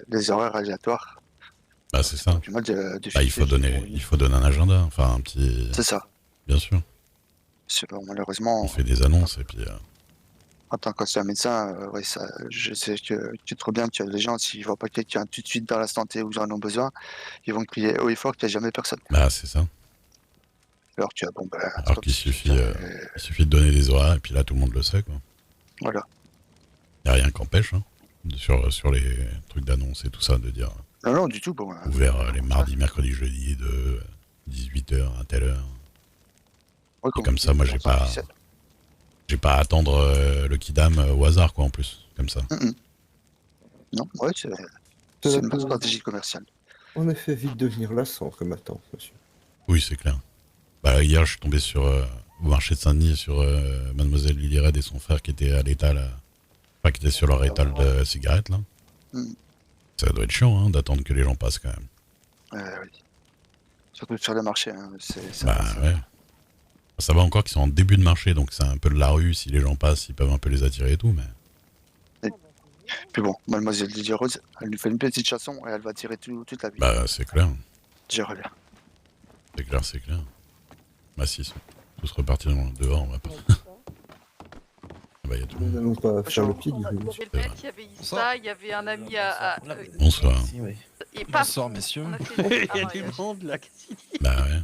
les horaires aléatoires. Bah c'est ça. Du mal de Bah, il faut donner un agenda, enfin un petit... C'est ça. Bien sûr. Bon, malheureusement, On fait des annonces et puis... en tant qu'ancien médecin, ouais, ça, je sais que trop bien que les gens, s'ils voient pas quelqu'un tout de suite dans la santé ou ils en ont besoin, ils vont crier haut et fort qu'il n'y a jamais personne. Bah c'est ça. Alors que bon, ben, c'est Alors pas qu'il parce que suffit, quelqu'un il suffit de donner des horaires et puis là tout le monde le sait quoi. voilà. Y a rien qu'empêche hein, sur les trucs d'annonce et tout ça de dire Non, non, du tout. Bon, ouvert les mardis, mercredis, jeudis de 18h à telle heure. ouais, Et comme ça moi j'ai pas à attendre le kidam au hasard quoi en plus, comme ça. Non, ouais, c'est une bonne stratégie commerciale. En effet, vite devenir lassant comme attente, monsieur. Oui c'est clair. Bah hier je suis tombé sur au marché de Saint-Denis sur Mademoiselle Lily Red et son frère qui étaient à l'étal, enfin qui étaient sur leur étal de cigarettes là. Ça doit être chiant hein, d'attendre que les gens passent quand même. Oui. Surtout sur le marché. Hein, bah ouais. Ça va encore qu'ils sont en début de marché, donc c'est un peu de la rue, si les gens passent, ils peuvent un peu les attirer et tout, mais... Puis bon, Mademoiselle Lily Rose, elle lui fait une petite chanson et elle va tirer toute la vie. Bah c'est clair. J'irai bien. C'est clair. Bah si, tous repartir dehors, on va pas... bah y'a tout le Nous monde. n'allons pas faire le pied du Il y avait le maître, il y avait Issa, il y avait un ami à... Bonsoir. Et paf, Bonsoir messieurs. il y a du monde là. Bah ouais.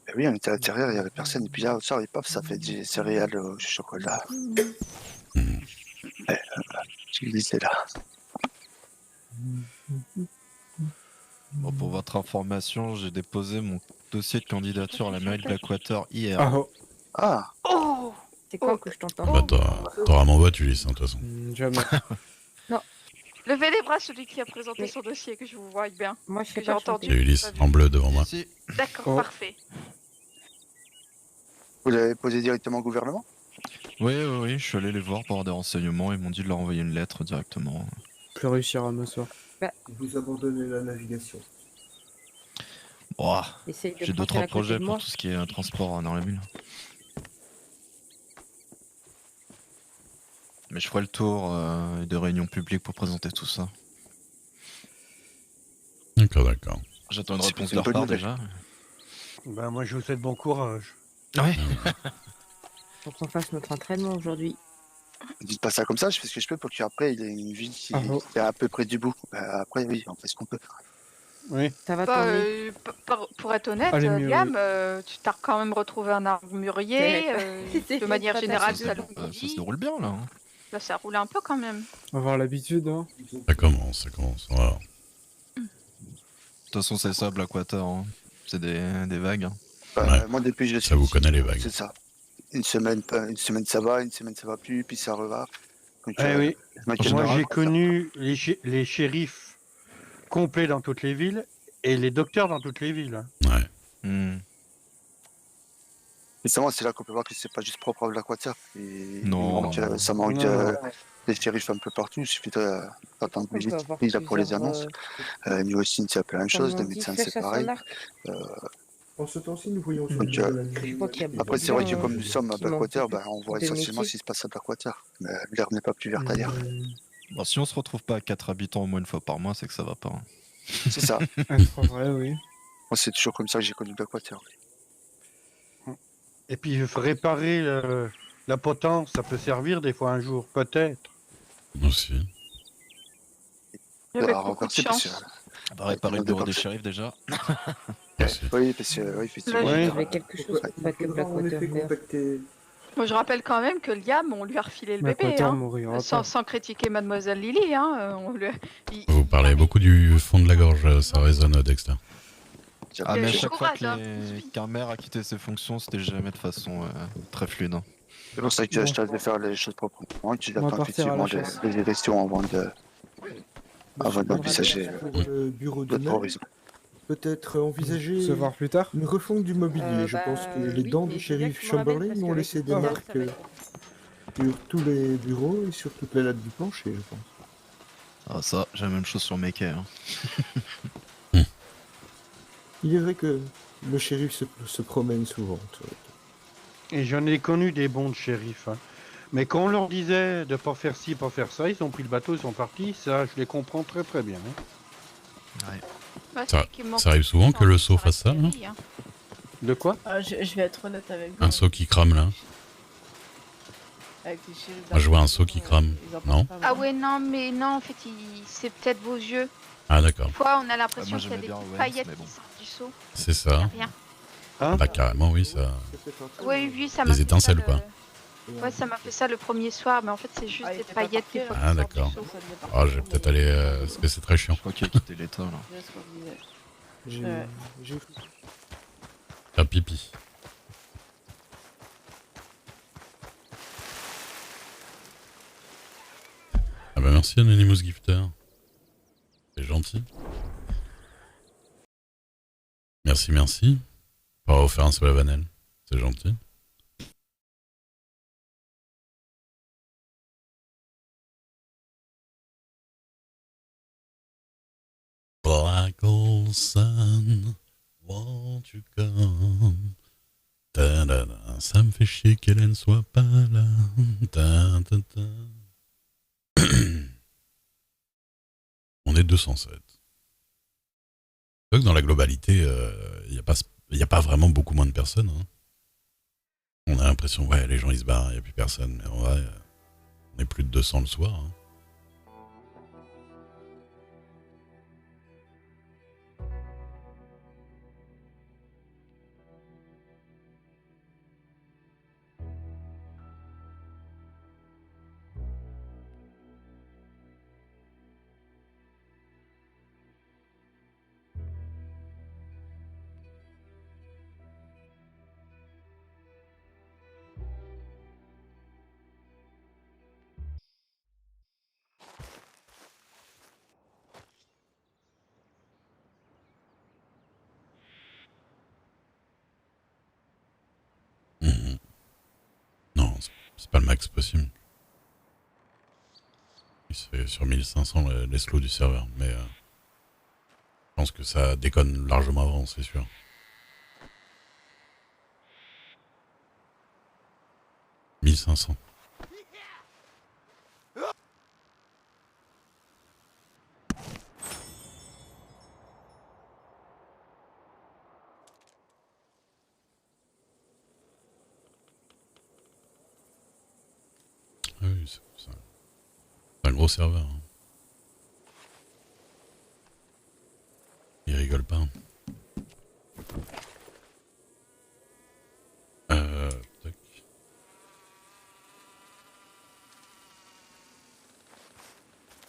Et oui, on était à l'intérieur, il n'y avait personne. Et puis là, au sort, et paf, ça fait des céréales au chocolat. Tu disais là. Bon, pour votre information, j'ai déposé mon dossier de candidature à la mairie de Blackwater hier. Ah. Oh, c'est quoi que je t'entends? Bah t'auras mon vote, Ulysse, hein, de toute façon. Jamais. Non. Levez les bras, celui qui a présenté son dossier, que je vous voie bien. Moi, je sais J'ai pas. entendu. J'ai Ulysse, en bleu devant moi. D'accord, parfait. Vous l'avez posé directement au gouvernement? Oui, je suis allé les voir pour avoir des renseignements, ils m'ont dit de leur envoyer une lettre directement. Plus réussir à me soir. Vous abandonnez la navigation. Oh, Essaye de j'ai prendre d'autres à côté projets de pour moi. tout ce qui est transport dans la ville. Mais je ferai le tour de réunions publiques pour présenter tout ça. D'accord. J'attends une C'est réponse de une leur bonne part nouvelle. déjà. Ben moi je vous souhaite bon courage. Ouais. Faut qu'on fasse notre entraînement aujourd'hui. Dites pas ça comme ça, je fais ce que je peux pour qu'après il ait une vie qui est à peu près du bout. Après, oui, on fait ce qu'on peut. Oui. Ça va Bah, tourner. pour être honnête, Allez, mieux, Liam, tu t'as quand même retrouvé un armurier. De manière pas générale, ça, ça ça se déroule bien là. Là, ça roule un peu quand même. On va avoir l'habitude, hein. Ça commence, on va voir. De toute façon c'est ça Blackwater, hein. C'est des vagues. Hein. Ouais. Moi, depuis que je suis Ça vous ici, connaît les vagues. c'est ça. Une semaine ça va, une semaine ça va plus, puis ça repart. Donc, Oui. moi, Moi j'ai connu les shérifs complets dans toutes les villes et les docteurs dans toutes les villes. Ouais. Justement, c'est là qu'on peut voir que c'est pas juste propre à Blackwater. Non. Ça manque Non. des shérifs un peu partout. Il suffit d'attendre une visite là pour les annonces. Nous aussi, c'est un peu la même chose. Les médecins, c'est pareil. En ce temps-ci, nous voyons Donc, surtout de la nuit. après, c'est vrai que comme nous sommes à qui manque Blackwater, on voit de essentiellement ce métiers. qui se passe à Blackwater. Mais l'herbe n'est pas plus verte ailleurs. Bon, si on se retrouve pas à 4 habitants au moins une fois par mois, c'est que ça va pas. Hein. C'est ça. vrai, oui. Moi, c'est toujours comme ça que j'ai connu Blackwater. Et puis réparer la potence, ça peut servir des fois un jour, peut-être. Aussi. Avec Ah, beaucoup de remercie, parce chance. On va réparer le bureau des shérifs déjà. Oui, parce que, oui, effectivement. Là, Il y Oui. avait quelque chose, pas que Blackwater. contacter. Moi, je rappelle quand même que Liam, on lui a refilé le bébé, Blackwater hein. mourira Sans critiquer Mademoiselle Lily, hein. Vous parlez beaucoup du fond de la gorge, ça résonne Dexter. Ah mais à du chaque fois courage, hein. qu'un maire a quitté ses fonctions, c'était jamais de façon très fluide. Hein. C'est pour ça que je t'avais faire les choses proprement. Tu On va attends partir à la effectivement chasse. des questions avant d'envisager Pour le bureau de d'autres maire, horizons. peut-être envisager Se voir plus tard. une refonte du mobilier. Je pense que les dents du shérif Chamberlain ont laissé des marques sur tous les bureaux et sur toutes les lattes du plancher, je pense. Ah ça, j'ai la même chose sur mes quais. Hein. Il est vrai que le shérif se promène souvent. Et j'en ai connu des bons de shérifs. Hein. Mais quand on leur disait de pas faire ci, pas faire ça, ils ont pris le bateau, ils sont partis. Ça, je les comprends très très bien. Hein. Ouais. Ouais, Ça, c'est qu'il manque ça arrive souvent que le seau fasse ça, là hein. De quoi? Je vais être honnête avec vous. Un seau qui crame, là. Avec les shérifs Moi, je vois un d'Arc, seau qui crame. ils en Non parlent pas, Ah moi. ouais, non, mais non, en fait, c'est peut-être vos yeux. Ah, d'accord. Des fois, on a Moi, l'impression qu'il y a j'aimais des bien petites Owens, paillettes mais bon. qui sortent du seau. C'est Il y a ça. rien. Hein? Bah, carrément, oui, ça. C'est peut-être un trait, Oui, hein. oui, ça Des m'a fait étincelles, ça, quoi. Ouais, ça m'a fait ça le premier soir, mais en fait, c'est juste Ah, il des était pas paillettes des parfait, fois. Ah, hein, il sort d'accord. du seau, ça devient Ah, parfait, je vais mais- peut-être aller. Parce que c'est très chiant. Je crois qu'il a quitté l'état là. C'est ce qu'on disait. J'ai Ouais. j'ai- Faire pipi. Ah bah merci Anonymous Gifter. C'est gentil. Merci, merci. Pour avoir offert un seul à Vanel. C'est gentil. Black old sun, won't you come? Ta-da-da, ça me fait chier qu'elle ne soit pas là. Ta-ta-ta. On est 207. C'est vrai que dans la globalité, il n'y a pas vraiment beaucoup moins de personnes. Hein. On a l'impression, ouais, les gens ils se barrent, il n'y a plus personne. Mais en vrai, on est plus de 200 le soir. Hein. Mhm. Non, c'est pas le max possible. C'est sur 1500 les slows du serveur, mais je pense que ça déconne largement avant, c'est sûr. « 1500. Ah oui, c'est un gros serveur. Hein. Il rigole pas. Tac.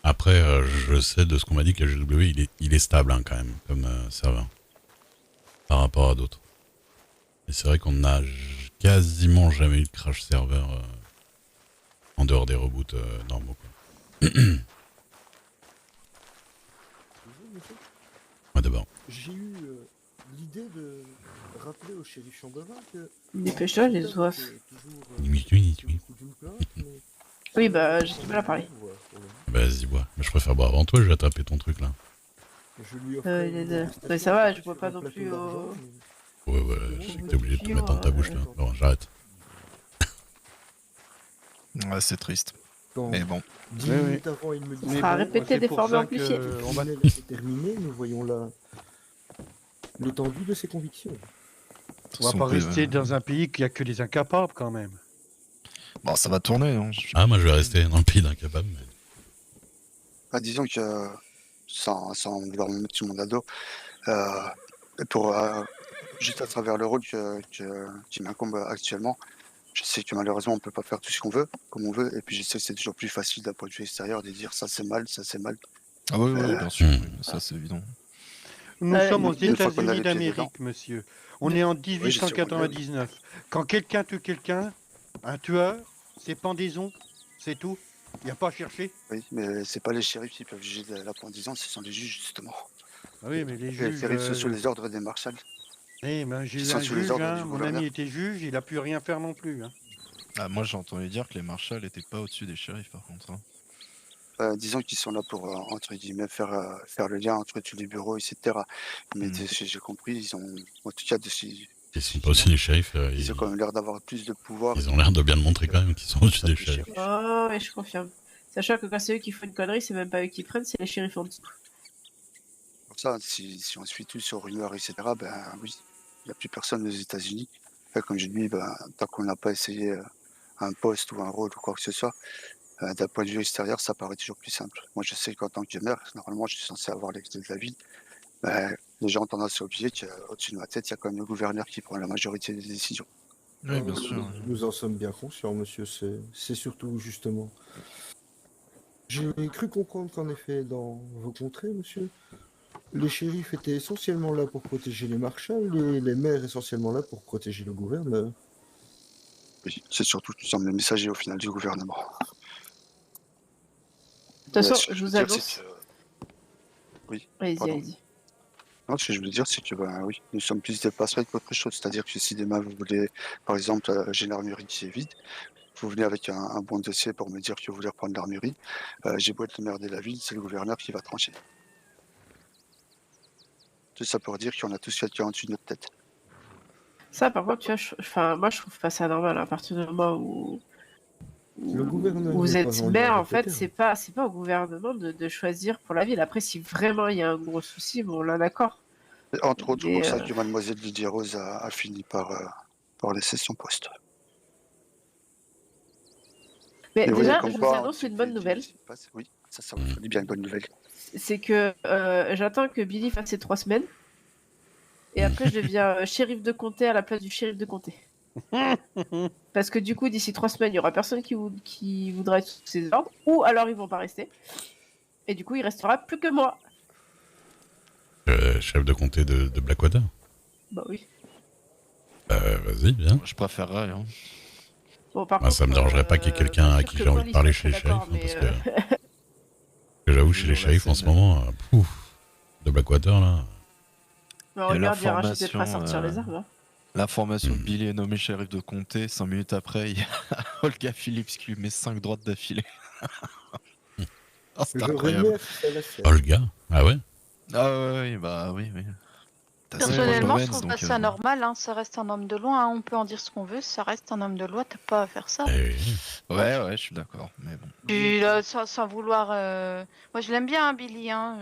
Après, je sais de ce qu'on m'a dit que le GW, il est stable hein, quand même, comme serveur. Par rapport à d'autres. Et c'est vrai qu'on n'a quasiment jamais eu de crash serveur en dehors des reboots normaux. Quoi. Moi d'abord. J'ai eu l'idée de rappeler au shérif Chamberlain que... Dépêche-toi, j'ai soif. Oui. Oui, bah, j'ai du mal à parler. Bah, vas-y, bois. Mais je préfère boire avant toi, je vais taper ton truc là. Je lui Mais ça va, je bois pas non plus au... Ouais, je sais que t'es obligé de te mettre dans ta bouche là. Bon, j'arrête. Ouais, c'est triste. Quand Mais bon. 10 Oui, minutes avant, il me dit... On sera répété des formes amplifiées. On va c'est terminé, nous voyons là l'étendue de ses convictions. On va pas rester dans un pays qui a que des incapables quand même. Bon, ça va tourner. Hein. Ah, moi je vais rester dans le pays d'incapable. Mais... Ah, disons que, sans vouloir me mettre sur mon ado, pour juste à travers le rôle qui m'incombe actuellement, je sais que malheureusement on peut pas faire tout ce qu'on veut, comme on veut, et puis je sais que c'est toujours plus facile d'un point de vue extérieur de dire ça c'est mal, ça c'est mal. Ah oui, bien sûr, oui, ça c'est évident. Nous sommes aux une fois qu'on a États-Unis les pieds dedans. d'Amérique, monsieur. On est en 1899. Quand quelqu'un tue quelqu'un, un tueur, c'est pendaison, c'est tout. Il n'y a pas à chercher. Oui, mais c'est pas les shérifs qui peuvent juger de la pendaison, ce sont les juges justement. Ah oui, mais les Les juges... shérifs sont sous les ordres des marshals. Eh ben, j'ai Ils eu sont un sous les juge, ordres hein, du mon gouverneur. ami était juge, il a pu rien faire non plus. Hein. Ah, moi j'ai entendu dire que les marshals étaient pas au-dessus des shérifs par contre. Hein. Disons qu'ils sont là pour, entre guillemets, faire le lien entre tous les bureaux, etc. Mais j'ai compris, ils ont, en tout cas, des Ils sont pas aussi les shérifs. Ils ont quand même l'air d'avoir plus de pouvoir. Ils ont l'air de bien le montrer quand même qu'ils sont au-dessus des shérifs. Oh, mais je confirme. Sachant que quand c'est eux qui font une connerie, c'est même pas eux qui prennent, c'est les shérifs en dessous. Pour ça, si on suit tout sur rumeurs, etc., ben oui, il n'y a plus personne aux États-Unis. Comme je dis, ben, tant qu'on n'a pas essayé un poste ou un rôle ou quoi que ce soit, d'un point de vue extérieur, ça paraît toujours plus simple. Moi, je sais qu'en tant que maire, normalement, je suis censé avoir les clés de la ville. Ben, les gens ont tendance à oublier qu'au-dessus de ma tête, il y a quand même le gouverneur qui prend la majorité des décisions. Oui, bien sûr. Nous en sommes bien conscients, monsieur. C'est surtout, justement... J'ai cru comprendre qu'en effet, dans vos contrées, monsieur, les shérifs étaient essentiellement là pour protéger les marshals et les maires essentiellement là pour protéger le gouverneur. Oui, c'est surtout que nous sommes les messagers au final du gouvernement. De toute façon, je vous annonce. Oui. Allez-y, allez-y. Non, ce que je voulais dire, c'est que ben, oui, nous sommes plus des passerelles qu'autre chose. C'est-à-dire que si demain vous voulez, par exemple, j'ai l'armurerie qui est vide, vous venez avec un bon dossier pour me dire que vous voulez reprendre l'armurerie, j'ai beau être le maire de la ville, c'est le gouverneur qui va trancher. Tout ça pour dire qu'on a tous quelqu'un en dessus de notre tête. Ça, par contre, tu vois, moi, je trouve pas ça normal à partir du moment où Le gouvernement vous n'est êtes pas en maire, lien en avec le fait, terrain. c'est pas au gouvernement de choisir pour la ville. Après, si vraiment il y a un gros souci, bon, là, d'accord. Entre autres, Mais, pour ça que mademoiselle Lydia Rose a fini par laisser son poste. Mais Et déjà, comme je vous quoi, annonce une bonne nouvelle. Oui, ça vous fait bien une bonne nouvelle. C'est que j'attends que Billy fasse ses 3 semaines. Et après, je deviens shérif de comté à la place du shérif de comté. Parce que du coup, d'ici 3 semaines, il y aura personne qui voudra être sous ses ordres. Ou alors, ils vont pas rester. Et du coup, il restera plus que moi. Chef de comté de Blackwater. Bah oui. Vas-y, viens. Je préférerais. Hein. Bon, par contre, ça me dérangerait pas qu'il y ait quelqu'un à qui j'ai envie de parler chez les shérifs. Parce que j'avoue, chez les shérifs en ce moment, de Blackwater, là. Mais regarde, il y a Rachid est prêt à sortir les armes. Hein. L'information de Billy est nommé shérif de comté. 5 minutes après, il y a Olga Phillips qui lui met 5 droites d'affilée. Oh, c'est incroyable. Olga? Ah ouais? Ah ouais, bah oui. Personnellement, je trouve pas ça normal, hein. Ça reste un homme de loi, hein. On peut en dire ce qu'on veut, ça reste un homme de loi, t'as pas à faire ça. Ouais, je suis d'accord, mais bon. Puis là, sans vouloir... Moi, je l'aime bien, hein, Billy, hein.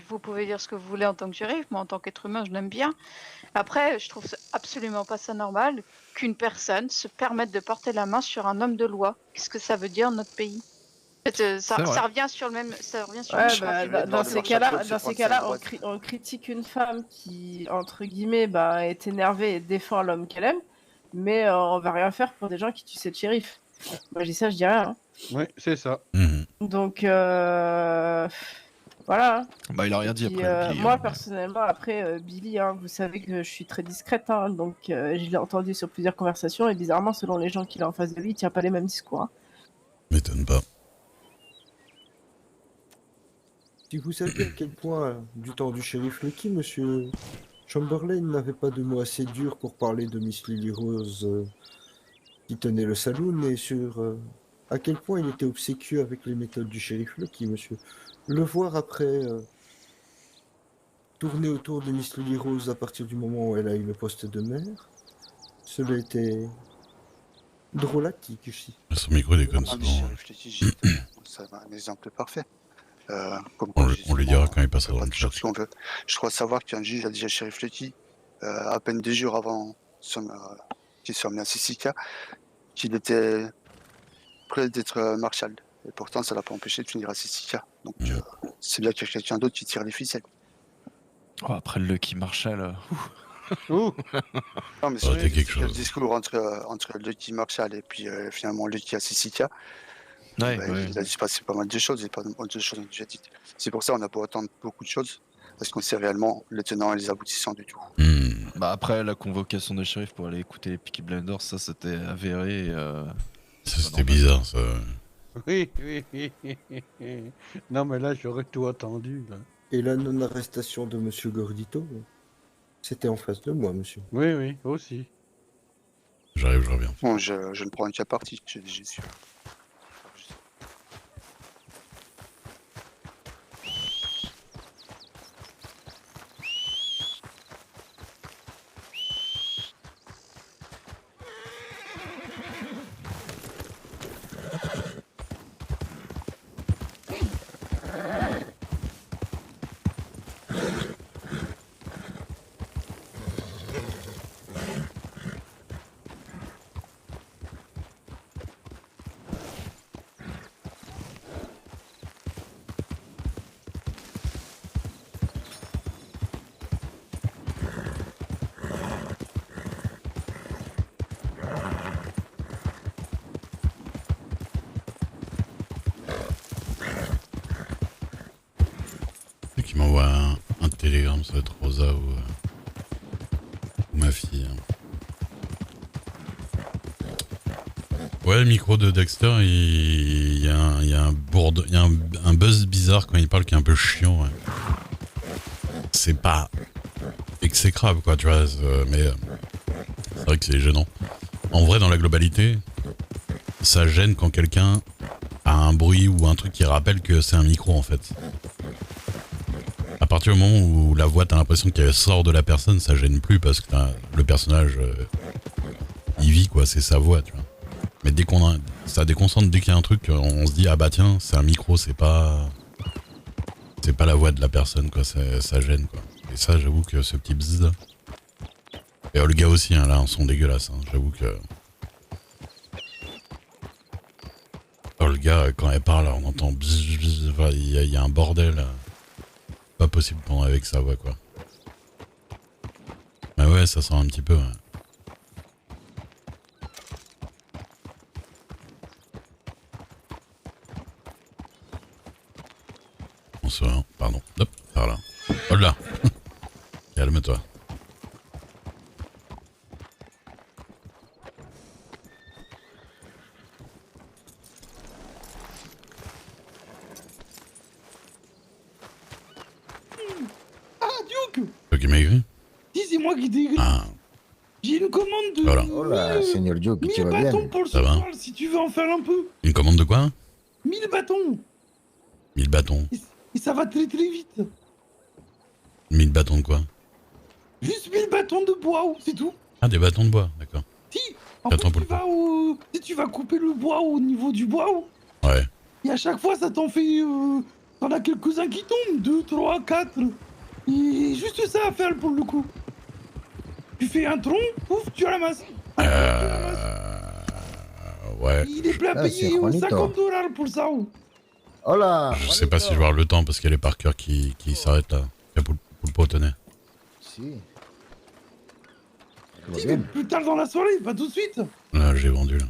Vous pouvez dire ce que vous voulez en tant que shérif, moi, en tant qu'être humain, je l'aime bien. Après, je trouve absolument pas ça normal qu'une personne se permette de porter la main sur un homme de loi. Qu'est-ce que ça veut dire, notre pays? En fait, ça revient sur le même. Ça revient sur dans ces cas-là, on critique une femme qui, entre guillemets, est énervée et défend l'homme qu'elle aime, mais on va rien faire pour des gens qui tuent cette shérif. Moi, je dis ça, je dis rien. Hein. Oui, c'est ça. Donc, voilà. Bah, il a rien dit après. Billy, moi, personnellement, après Billy, vous savez que je suis très discrète, donc je l'ai entendu sur plusieurs conversations, et bizarrement, selon les gens qu'il a en face de lui, il tient pas les mêmes discours. Hein. M'étonne pas. Si vous saviez à quel point, du temps du shérif Lucky, monsieur Chamberlain n'avait pas de mots assez durs pour parler de Miss Lily Rose qui tenait le saloon, et sur à quel point il était obséquieux avec les méthodes du shérif Lucky, monsieur. Le voir après tourner autour de Miss Lily Rose à partir du moment où elle a eu le poste de maire, cela était drôlatique ici. Son micro déconne souvent. C'est un exemple parfait. On lui dira quand il passera dans le chat. Je crois savoir qu'un juge a dit à Sheriff Lucky, à peine 2 jours avant qu'il soit mis à Sissika, qu'il était prêt d'être marshal. Et pourtant, ça l'a pas empêché de finir à Sissika. Donc, c'est bien qu'il y a quelqu'un d'autre qui tire les ficelles. Oh, après le Lucky Marshall. Non, mais c'est le discours entre Lucky Marshall et puis finalement Lucky à Sissika. Il a dû se passer pas mal de choses, et pas mal de choses déjà dites. C'est pour ça qu'on a beau attendre beaucoup de choses, parce qu'on sait réellement les tenants et les aboutissants du tout. Bah après, la convocation des shérifs pour aller écouter les Peaky Blinders, ça c'était avéré. C'était bizarre, ça. Oui. Non, mais là, j'aurais tout attendu. Là. Et la non-arrestation de monsieur Gordito, c'était en face de moi, monsieur. Oui, aussi. J'arrive, je reviens. Bon, je ne prends qu'à partie, j'ai su. qui m'envoie un télégramme, ça va être Rosa ou ma fille. Ouais, le micro de Dexter, il y a un buzz bizarre quand il parle qui est un peu chiant. Ouais. C'est pas exécrable, quoi, tu vois, mais c'est vrai que c'est gênant. En vrai, dans la globalité, ça gêne quand quelqu'un a un bruit ou un truc qui rappelle que c'est un micro, en fait. À partir du moment où la voix, t'as l'impression qu'elle sort de la personne, ça gêne plus parce que le personnage, il vit, quoi, c'est sa voix, tu vois. Mais dès ça déconcentre, dès qu'il y a un truc, on se dit ah bah tiens, c'est un micro, c'est pas la voix de la personne, quoi, ça gêne, quoi. Et ça, j'avoue que ce petit bzzz. Et Olga aussi, hein, là, un son dégueulasse, hein, j'avoue que. Olga, quand elle parle, on entend bzzz, bzzz, il y a un bordel. Pas possible pendant avec sa voix, quoi. Mais ouais, ça sent un petit peu, ouais. Pardon, hop, par là. Oh là. Calme-toi. Ah, Duke! Toi qui m'as écrit? Si, c'est moi qui t'ai écrit. Ah. J'ai une commande de... Voilà. Hola, señor Duke, tu 1000 vas bien? bâtons pour le Ça va? soir, si tu veux en faire un peu. Une commande de quoi? 1000 bâtons. 1000 bâtons. Et ça va très très vite. 1000 bâtons de quoi? Juste 1000 bâtons de bois, c'est tout. Ah, des bâtons de bois, d'accord. Si, en fait, Attends, Poulpe. tu vas couper le bois au niveau du bois. Ouais. Et à chaque fois, ça t'en fait... T'en as quelques-uns qui tombent. 2, 3, 4. Et juste ça à faire pour le coup. Tu fais un tronc, pouf, tu ramasses. Ouais. Il est plein Ah, payé c'est Juanito. $50 pour ça. Hola. Je sais pas si je vais avoir le temps parce qu'il y a les parkers qui s'arrêtent là. Poulpe, tenez. Si. Tout va Si, mais bien. plus tard dans la soirée, pas tout de suite. Là, j'ai vendu là.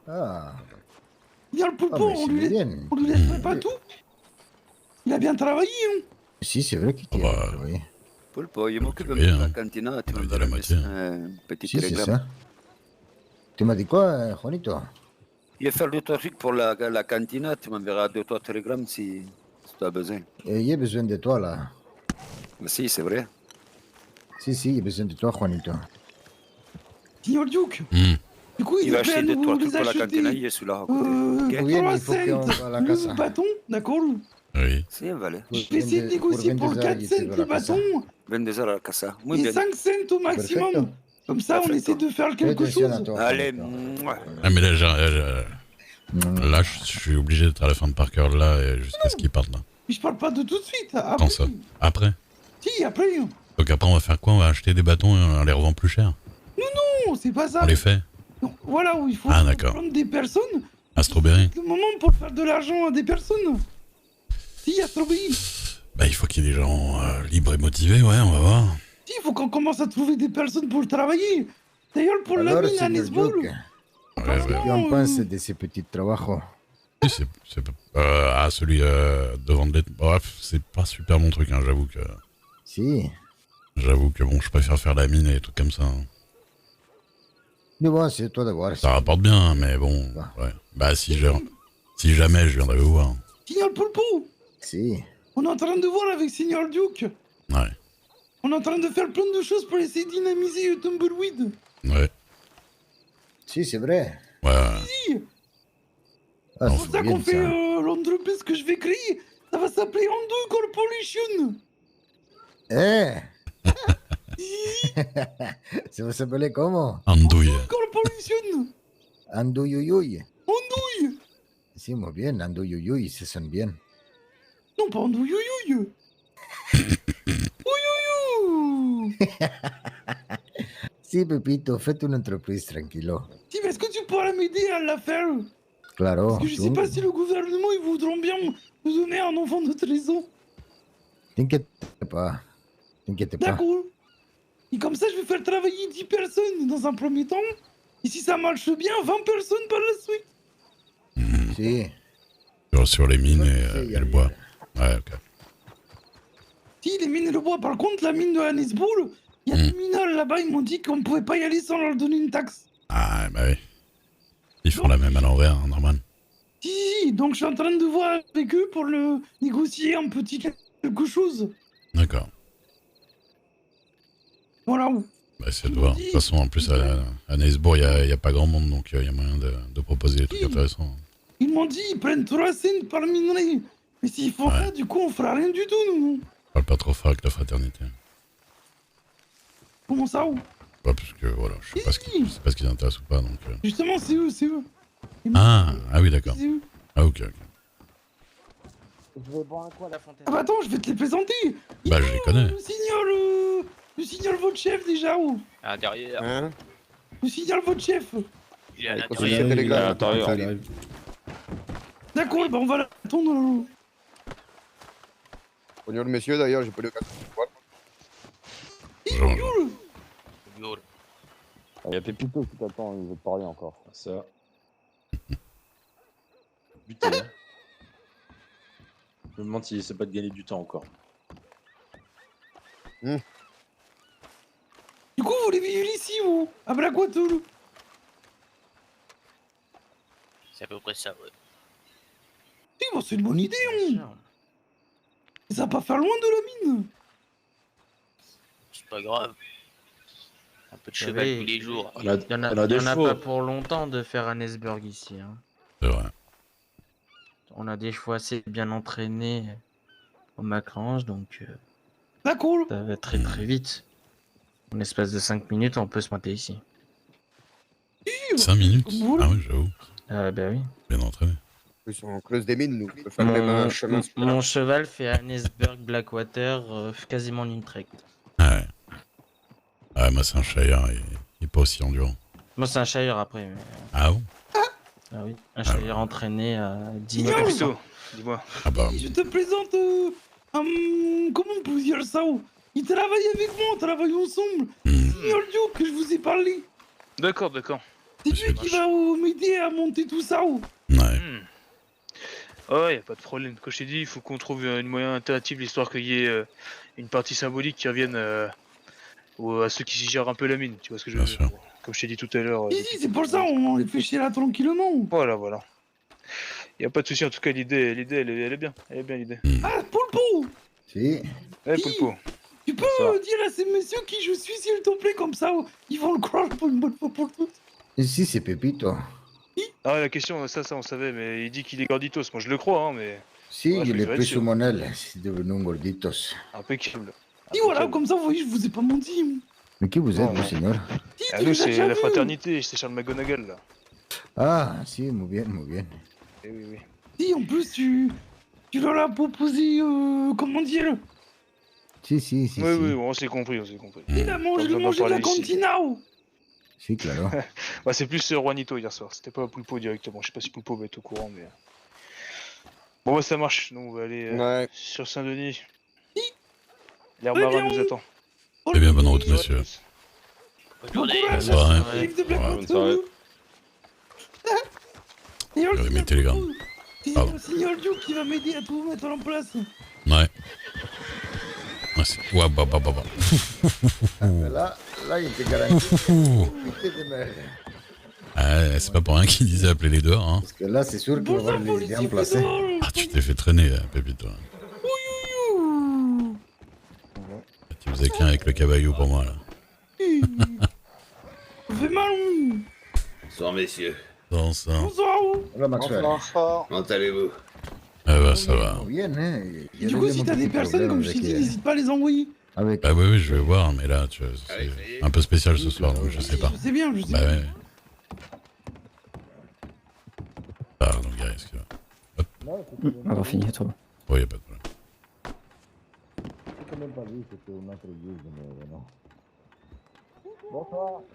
Ah, Il y a le ah poulpeau, mais on c'est lui bien. laisserait pas tout. Il a bien travaillé, hein. Si, c'est vrai qu'il Ah tient. bah, Oui. Pulpo, je m'occupe Oui, de la hein. cantina, tu On va m'enverras dire la moitié. un petit Si, c'est télégramme. ça. Tu m'as dit quoi, Juanito? Je vais faire 2-3 trucs pour la cantina, tu m'enverras 2-3 télégrammes si tu as besoin. J'ai besoin de toi, là. Mais si, c'est vrai. Si, j'ai besoin de toi, Juanito. Signor Duke. Du coup, Il il va va faire acheter nous 2-3 les trucs pour la cantina, acheter. je suis là. Muy bien, 3 il faut qu'on cents va à la le casa. bâton, d'accord. Oui. Si, vale. Je vais essayer de négocier pour 4 cents le bâton 22 heures à la casa. Muy et bien. 5 cents au maximum. Perfecto. Comme ça, on Perfecto. essaie de faire Fais quelque attention à chose. toi, Allez, Juanito. mouah. Ah, mais là, là, je suis obligé d'être à la fin de Parker là et jusqu'à ce qu'il parte là. Mais je parle pas de tout de suite. Après. Quand ça? Après? Si, après. Donc après, on va faire quoi? On va acheter des bâtons et on les revend plus cher. Non, c'est pas ça. On les fait? Donc, voilà où il faut Ah, d'accord. prendre des personnes. À Strawberry? C'est le moment pour faire de l'argent à des personnes. Si, à Strawberry. Bah, il faut qu'il y ait des gens libres et motivés, ouais, on va voir. Si, il faut qu'on commence à trouver des personnes pour travailler. D'ailleurs, pour la Alors, mine à señor Nesbol. Duke, Ouais, ouais. ¿qué en penses de ce petit trabajos? Oui, celui de vendre des... Bref, c'est pas super mon truc, hein, j'avoue que... Si. J'avoue que bon, je préfère faire la mine et des trucs comme ça. Hein. Mais bon, c'est toi de voir. Ça rapporte bien, hein, mais bon, ouais. Bah, si jamais je viendrai vous voir. Signor Pulpo, Si. on est en train de voir avec Signor Duke. Ouais, On est en train de faire plein de choses pour essayer de dynamiser Tumbleweed. ouais, Si, c'est vrai. ouais. Si, Ah, Non, c'est pour c'est ça bien qu'on fait ça. l'entreprise que je vais créer. Ça va s'appeler Ando Corporation. Eh. Ça va s'appeler comment? Andouille. Corporation. Andouyouyouy. Andouille. Si, muy bien, andouyouyouy, ça sonne bien. Non, pas Andouyouyouy. Ouyouyou. Si, Pepito, faites une entreprise tranquilo. Si, mais est-ce que tu pourras m'aider à la faire? Claro. Parce que je sais pas si le gouvernement, ils voudront bien nous donner un enfant de 13 ans. T'inquiète pas. T'inquiète pas. D'accord. Et comme ça, je vais faire travailler 10 personnes dans un premier temps. Et si ça marche bien, 20 personnes par la suite. Si. Sur les mines et le bois. Ouais, ok. Si, les mines et le bois. Par contre, la mine de Hannesbourg, il y a des mineurs là-bas, ils m'ont dit qu'on pouvait pas y aller sans leur donner une taxe. Ah, bah oui. Ils font la même à l'envers, hein, normal. Si, donc je suis en train de voir avec eux pour le négocier un petit quelque chose. D'accord. Voilà. Bah, c'est de voir. De toute façon, en plus, à Neisbourg, il n'y a pas grand monde, donc il y a moyen de proposer des trucs intéressants. Ils m'ont dit, ils prennent 3 cents par minerai. Mais s'ils font ça, du coup, on fera rien du tout, nous. Parle pas trop fort avec la fraternité. Comment ça, où? Pas parce que, voilà, je sais pas ce qui les intéresse ou pas, donc... Justement, c'est eux, c'est eux. Ah oui, d'accord. C'est eux. Ah, ok, ok. Je vais boire un coup à la fontaine. Ah bah attends, je vais te les présenter. Bah, je les connais. Le signal votre chef, déjà, où? Ah, derrière. Hein? Le signal votre chef. Il est à l'intérieur. D'accord, bah on va l'attendre. Bonjour, messieurs, d'ailleurs, j'ai pas le casque. Bonjour. Il y a Pépito qui t'attend, il veut te parler encore. Ça. Buté, hein. Je me demande s'il essaie pas de gagner du temps encore. Du coup, vous voulez vivre ici, vous? À Blackwater? C'est à peu près ça, ouais. Si, bon, c'est une bonne idée, ça va pas faire loin de la mine. C'est pas grave. Un peu de cheval tous les jours. Il y en a pas pour longtemps de faire un iceberg ici. Hein. C'est vrai. On a des chevaux assez bien entraînés au Macrange, donc cool. Ça va très très vite. En espace de 5 minutes, on peut se monter ici. 5 minutes? Ah oui, j'avoue. Bah oui. Bien entraîné. Plus on creuse des mines, nous. On peut faire même un chemin. Mon cheval fait Hannesburg Blackwater quasiment en une trek. Ah ouais. Ah, moi, c'est un Shire, il est pas aussi endurant. Moi, c'est un Shire après. Mais... Ah bon? Ah oui, un Shire entraîné à 10 000 Plutôt, dis-moi. Ah bah. Je te présente comment on peut dire ça? Il travaille avec moi, on travaille ensemble. Signor Dio que je vous ai parlé. D'accord, d'accord. C'est lui qui va m'aider à monter tout ça. Ouais. Ouais, y a pas de problème. Comme je t'ai dit, il faut qu'on trouve une moyen alternative, histoire qu'il y ait une partie symbolique qui revienne à ceux qui gèrent un peu la mine. Tu vois ce que je veux dire? Comme je t'ai dit tout à l'heure. Si, c'est pour ça, on les fait chier là tranquillement. Voilà, voilà. Y a pas de souci. En tout cas, l'idée, elle est bien. Elle est bien l'idée. Ah, Poulpo! Si. Poulpo. Tu peux dire à ces messieurs qui je suis, s'il te plaît, comme ça, ils vont le croire pour une bonne fois pour toutes. Si, c'est Pepito. Ah, la question, ça on savait, mais il dit qu'il est gorditos. Moi, je le crois, hein, mais. Si, ouais, je l'ai pris sous mon aile. C'est devenu un gorditos. Impeccable. Et voilà, comme ça, vous voyez, je vous ai pas menti. Mais qui vous êtes, vous, señor? Ah, nous, c'est la fraternité, c'est Charles McGonagall, là. Ah, si, muy bien, muy bien. Eh oui, oui. Si, en plus, tu leur as proposé, comment dire? Si. Oui, on s'est compris, on s'est compris. Il a mangé de la cantina. Si, claro. Bah, c'est plus Juanito hier soir, c'était pas Pulpo directement. Je sais pas si Pulpo va être au courant, mais. Bon, bah, ça marche. Nous, on va aller sur Saint-Denis. L'air marin nous attend. Eh bien, bonne route, monsieur. Bonne journée. Bonne soirée. Bonne soirée. J'aurais mis Telegram. C'est Signor Dio qui va m'aider à tout mettre en place. Ouais. Ouais, bah. Là, il te garantit. C'est pas pour rien qu'il disait appeler les dehors, hein. Parce que là, c'est sûr qu'il va avoir les idées en place. Ah, tu t'es fait traîner, Pépito. Tu faisais qu'un avec le cabayou pour moi, là. Ça fait mal. Bonsoir, messieurs. Bonsoir. Hola, Maxwell. Comment allez-vous? Ah bah, ça va. Bien, hein. Du coup, si t'as des personnes, comme je t'ai dit, n'hésite pas à les envoyer. Avec... Bah oui, je vais voir, mais là, tu vois, c'est un peu spécial ce soir, donc je sais pas. Je sais bien, je sais. Bah ouais. Pardon, gars, excuse-moi. Hop. On va finir, toi. Oui, y'a pas de problème.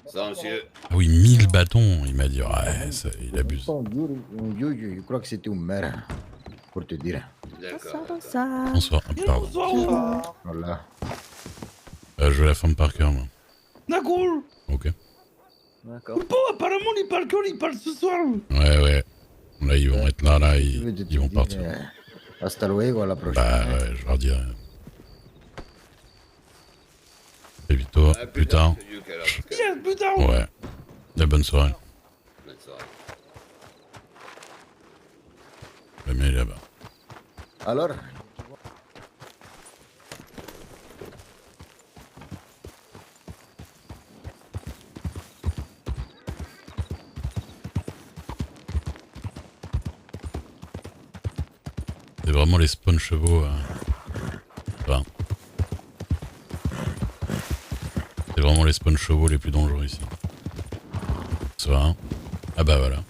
Ça, monsieur. Ah oui, 1000 bâtons, il m'a dit. Ouais, ça, il abuse. Je crois que c'était une mère, pour te dire. D'accord. Bonsoir. Ah, pardon. Voilà. Je veux la femme par cœur, moi. D'accord. Ok. D'accord. Bon, apparemment, les parleurs, ils parlent ce soir. Ouais. Là, ils vont être là, ils vont partir. Hasta luego, à la prochaine. Bah ouais, je leur dirai. Et Vito, plus tard. Yes, putain. Ouais. La bonne soirée. Bonne soirée. Le mien est là-bas. Alors? C'est vraiment les spawn chevaux. Enfin, c'est vraiment les spawn chevaux les plus dangereux ici. Ça va. Ah bah voilà.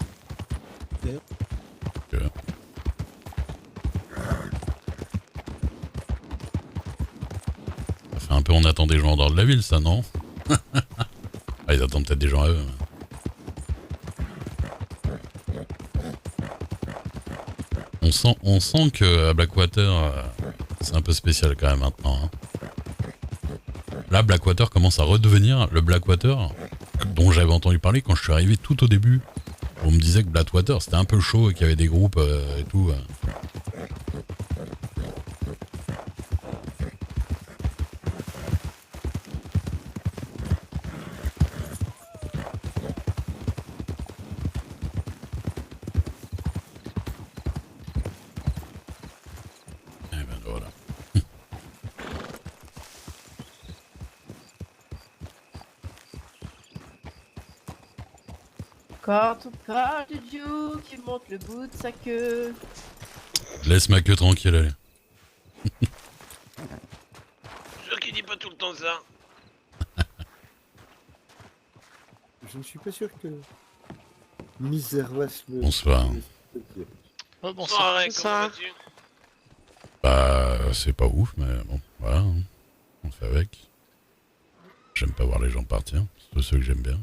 Que... Ça fait un peu on attend des gens en dehors de la ville, ça, non? Ah, ils attendent peut-être des gens à eux. On sent que à Blackwater, c'est un peu spécial quand même maintenant. Hein. Là, Blackwater commence à redevenir le Blackwater dont j'avais entendu parler quand je suis arrivé tout au début. On me disait que Blackwater c'était un peu chaud et qu'il y avait des groupes et tout. Quand on parle de Duke, qui monte le bout de sa queue. Laisse ma queue tranquille, allez. Sûr qu'il dit pas tout le temps ça. Je ne suis pas sûr que Miservas le... Bonsoir. Oh, bonsoir, comment vas-tu? Bah, c'est pas ouf, mais bon, voilà. Hein. On fait avec. J'aime pas voir les gens partir. C'est ceux que j'aime bien.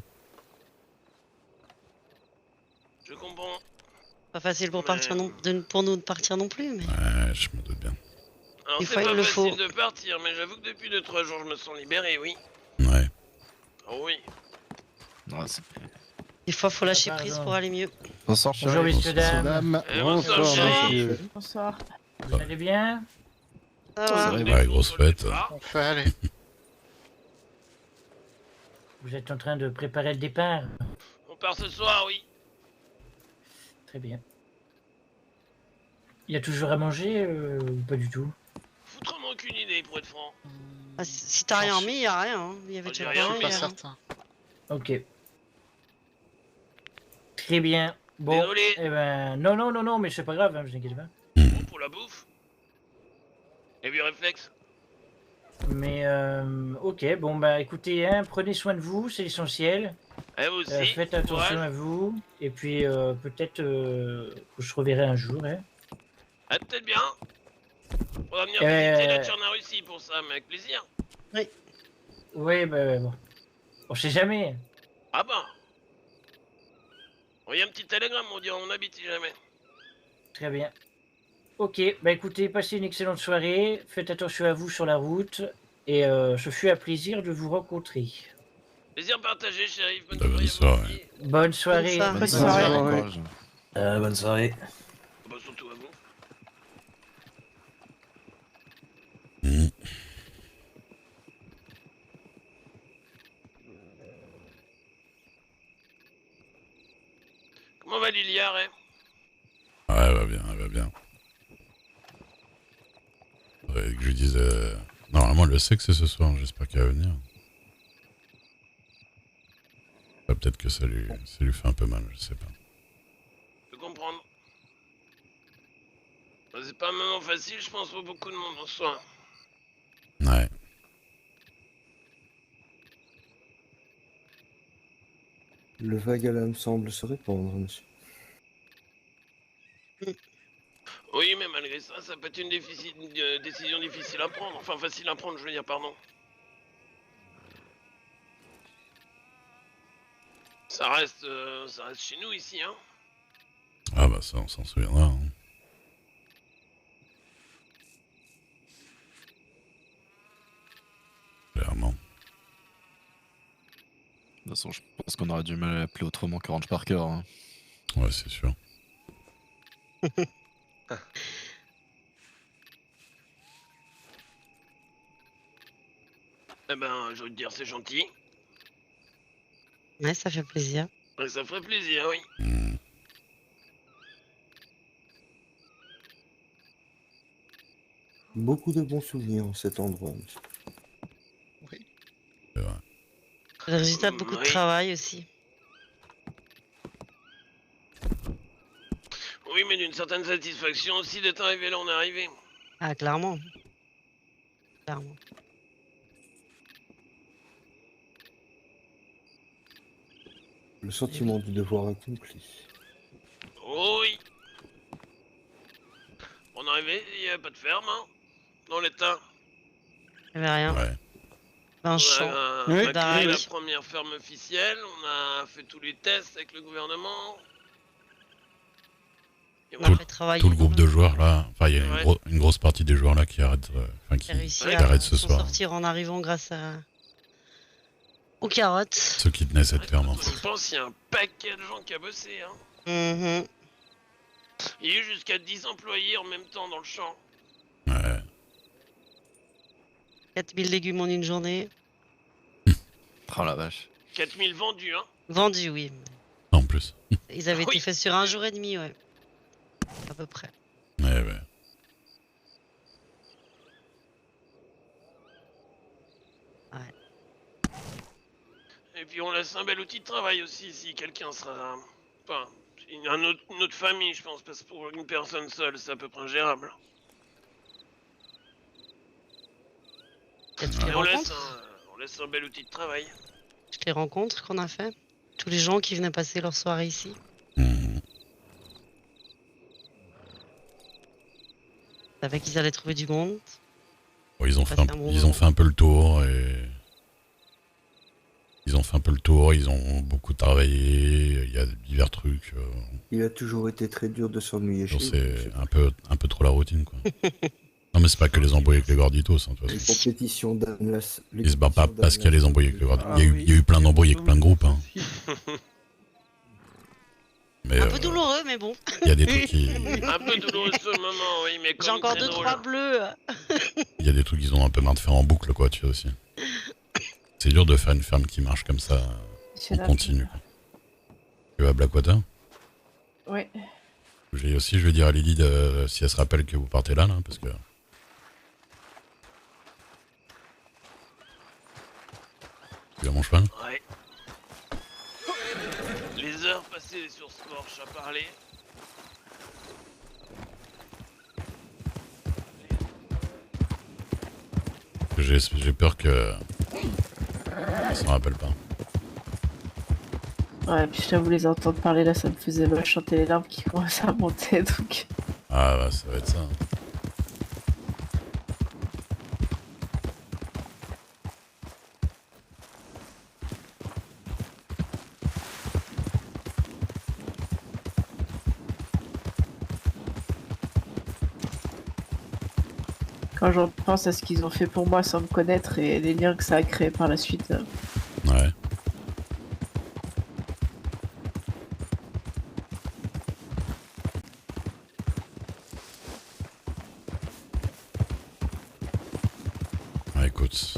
Je comprends. Pas facile pour, partir pour nous de partir non plus, mais... Ouais, je me doute bien. Alors Des c'est fois, pas il le facile faut. de partir, mais j'avoue que depuis 2-3 jours je me sens libéré, oui. Ouais. Oh oui. Des fois, faut lâcher prise pour aller mieux. Bonsoir, Bonjour, messieurs, dames. Bonsoir, chérie. Bonsoir. Vous allez bien? Ouais, grosse fête. Allez. Vous êtes en train de préparer le départ? On part ce soir, oui. Très bien. Il y a toujours à manger ou pas du tout? Foutrement aucune idée, pour être franc. Ah, si t'as rien remis, y a rien. Hein. Il y avait déjà rien rien. remis, y a rien. certain. Ok. Très bien. Bon. Désolé. Eh ben, non, mais c'est pas grave, hein, vous inquiétez pas. Bon, pour la bouffe. Et puis réflexe. Mais ok, bon bah écoutez, hein, prenez soin de vous, c'est l'essentiel. Et vous aussi. Faites attention courage. à vous. Et puis peut-être que je reverrai un jour. Hein. Ah, peut-être bien. On va venir visiter la Turna-Russie pour ça, mais avec plaisir. Oui. Oui, bah bon. On sait jamais. Ah bah. Envoyez un petit télégramme, on dirait on habite si jamais. Très bien. Ok, bah écoutez, passez une excellente soirée. Faites attention à vous sur la route. Et ce fut un plaisir de vous rencontrer. Plaisir partagé, shérif. Bonne soirée. Bonne soirée. Bonne soirée. Bonne soirée. Bah, surtout à vous. Comment va Liliard, hein? Ouais, elle va bien, elle va bien. Ouais, que je lui dise... Normalement, elle le sait que c'est ce soir, j'espère qu'elle va venir. Bah, peut-être que ça lui fait un peu mal, je sais pas. Je peux comprendre. Bah, c'est pas un moment facile, je pense, pour beaucoup de monde en soi. Ouais. Le vague à l'âme semble se répandre, monsieur. Oui, mais malgré ça, ça peut être une décision difficile à prendre. Enfin, facile à prendre, je veux dire, pardon. Ça reste chez nous ici, hein. Ah bah ça, on s'en souviendra. Hein. Clairement. De toute façon, je pense qu'on aurait du mal à l'appeler autrement que Range Parker. Hein. Ouais, c'est sûr. Eh ben, je veux te dire, c'est gentil. Ouais, ça fait plaisir. Et ça ferait plaisir, oui. Beaucoup de bons souvenirs en cet endroit. Le résultat de beaucoup de Oui. travail aussi. Oui, mais d'une certaine satisfaction aussi d'être arrivé là, on est arrivé. Ah, clairement. Clairement. Le sentiment du devoir accompli. Oh oui. On est arrivé, il n'y avait pas de ferme, hein, dans l'état. Il n'y avait rien. Ouais. Un On champ. a créé la première ferme officielle, on a fait tous les tests avec le gouvernement. Et On a fait travailler Tout le groupe de joueurs là, enfin il y a Ouais. une grosse partie des joueurs là qui arrêtent, qui réussi arrêtent à ce s'en soir. sortir en arrivant grâce aux carottes. Ceux qui tenaient cette ferme en on y pense, il y a un paquet de gens qui a bossé. Hein. Mhm. Il y a eu jusqu'à 10 employés en même temps dans le champ. Ouais. 4000 légumes en une journée. Oh la vache. 4000 vendus, hein. Vendus, oui. En plus. Ils avaient Oui. été faits sur un jour et demi, ouais. À peu près. Ouais. Et puis on laisse un bel outil de travail aussi si quelqu'un sera... Enfin, une autre famille, je pense, parce que pour une personne seule, c'est à peu près ingérable. Il y a toutes les Et on rencontres. laisse un bel outil de travail. Toutes les rencontres qu'on a fait. Tous les gens qui venaient passer leur soirée ici. Ils savaient qu'ils allaient trouver du monde. Bon, ils ont Passer un bon fait moment. un peu le tour et ils ont beaucoup travaillé, il y a divers trucs. Il a toujours été très dur de s'ennuyer chez C'est un peu trop la routine quoi. Non mais c'est pas que les embrouilles avec les gorditos, hein, de toute Les façon. compétitions d'Amlas. Ils se battent pas parce qu'il y a les embrouilles avec les gorditos. Il y a eu plein d'embrouilles avec plein de groupes. Hein. Mais, Un peu douloureux, mais bon. Il y a des trucs qui... Un peu douloureux ce moment, oui, mais J'ai comme encore très 2-3 bleus. Il y a des trucs qu'ils ont un peu marre de faire en boucle, quoi, tu vois aussi. C'est dur de faire une ferme qui marche comme ça, en continu. Tu vas à Blackwater? Ouais. Je vais dire à Lily si elle se rappelle que vous partez là, parce que... Tu as mon cheval? Ouais. Les heures passées sur ce porche à parler. J'ai peur que... Elle s'en rappelle pas. Ouais, puis je t'avoue, les entendre parler là, ça me faisait mal chanter les larmes qui commençaient à monter, donc... Ah bah ça va être ça. Quand je pense à ce qu'ils ont fait pour moi sans me connaître et les liens que ça a créé par la suite... Ouais. Ouais, écoute.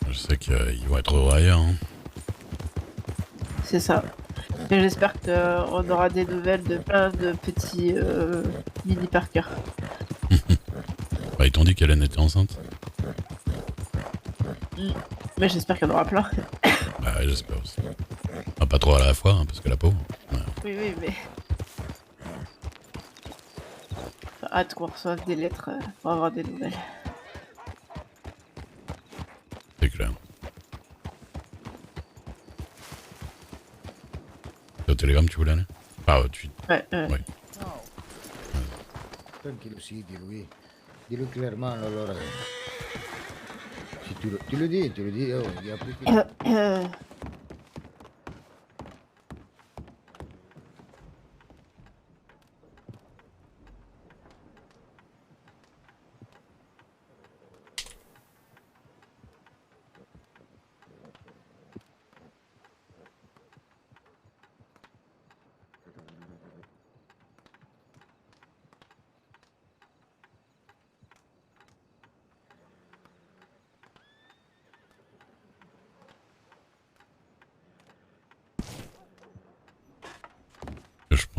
Je sais qu'ils vont être heureux ailleurs. Hein. C'est ça. Et j'espère qu'on aura des nouvelles de plein de petits mini Parker. Bah, ils t'ont dit qu'Hélène était enceinte. Mais j'espère qu'il y en aura plein. Bah ouais, j'espère aussi. Ah, pas trop à la fois, parce que la pauvre. Ouais. Oui, mais... Enfin, hâte qu'on reçoive des lettres pour avoir des nouvelles. C'est clair. C'est au télégramme, tu voulais aller? Ah, tu... Ouais. Tranquille aussi, dis-lui. Dis-le clairement, alors. Si tu le dis, oh, il y a plus que...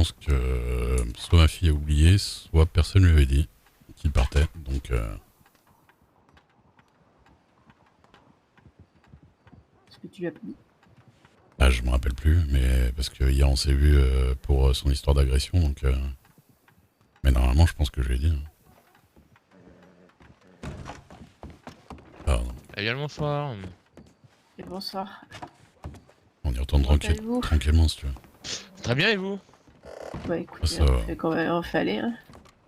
pense que soit ma fille a oublié, soit personne lui avait dit qu'il partait, donc... Est-ce que tu lui as pas dit? Ah, je me rappelle plus, mais parce que hier on s'est vu pour son histoire d'agression, donc... Mais normalement, je pense que je l'ai dit. Pardon. Eh bien le bonsoir. Et bonsoir. On y retourne tranquillement si tu veux. Très bien et vous? Bah écoute, Ça va. on fait aller. Hein.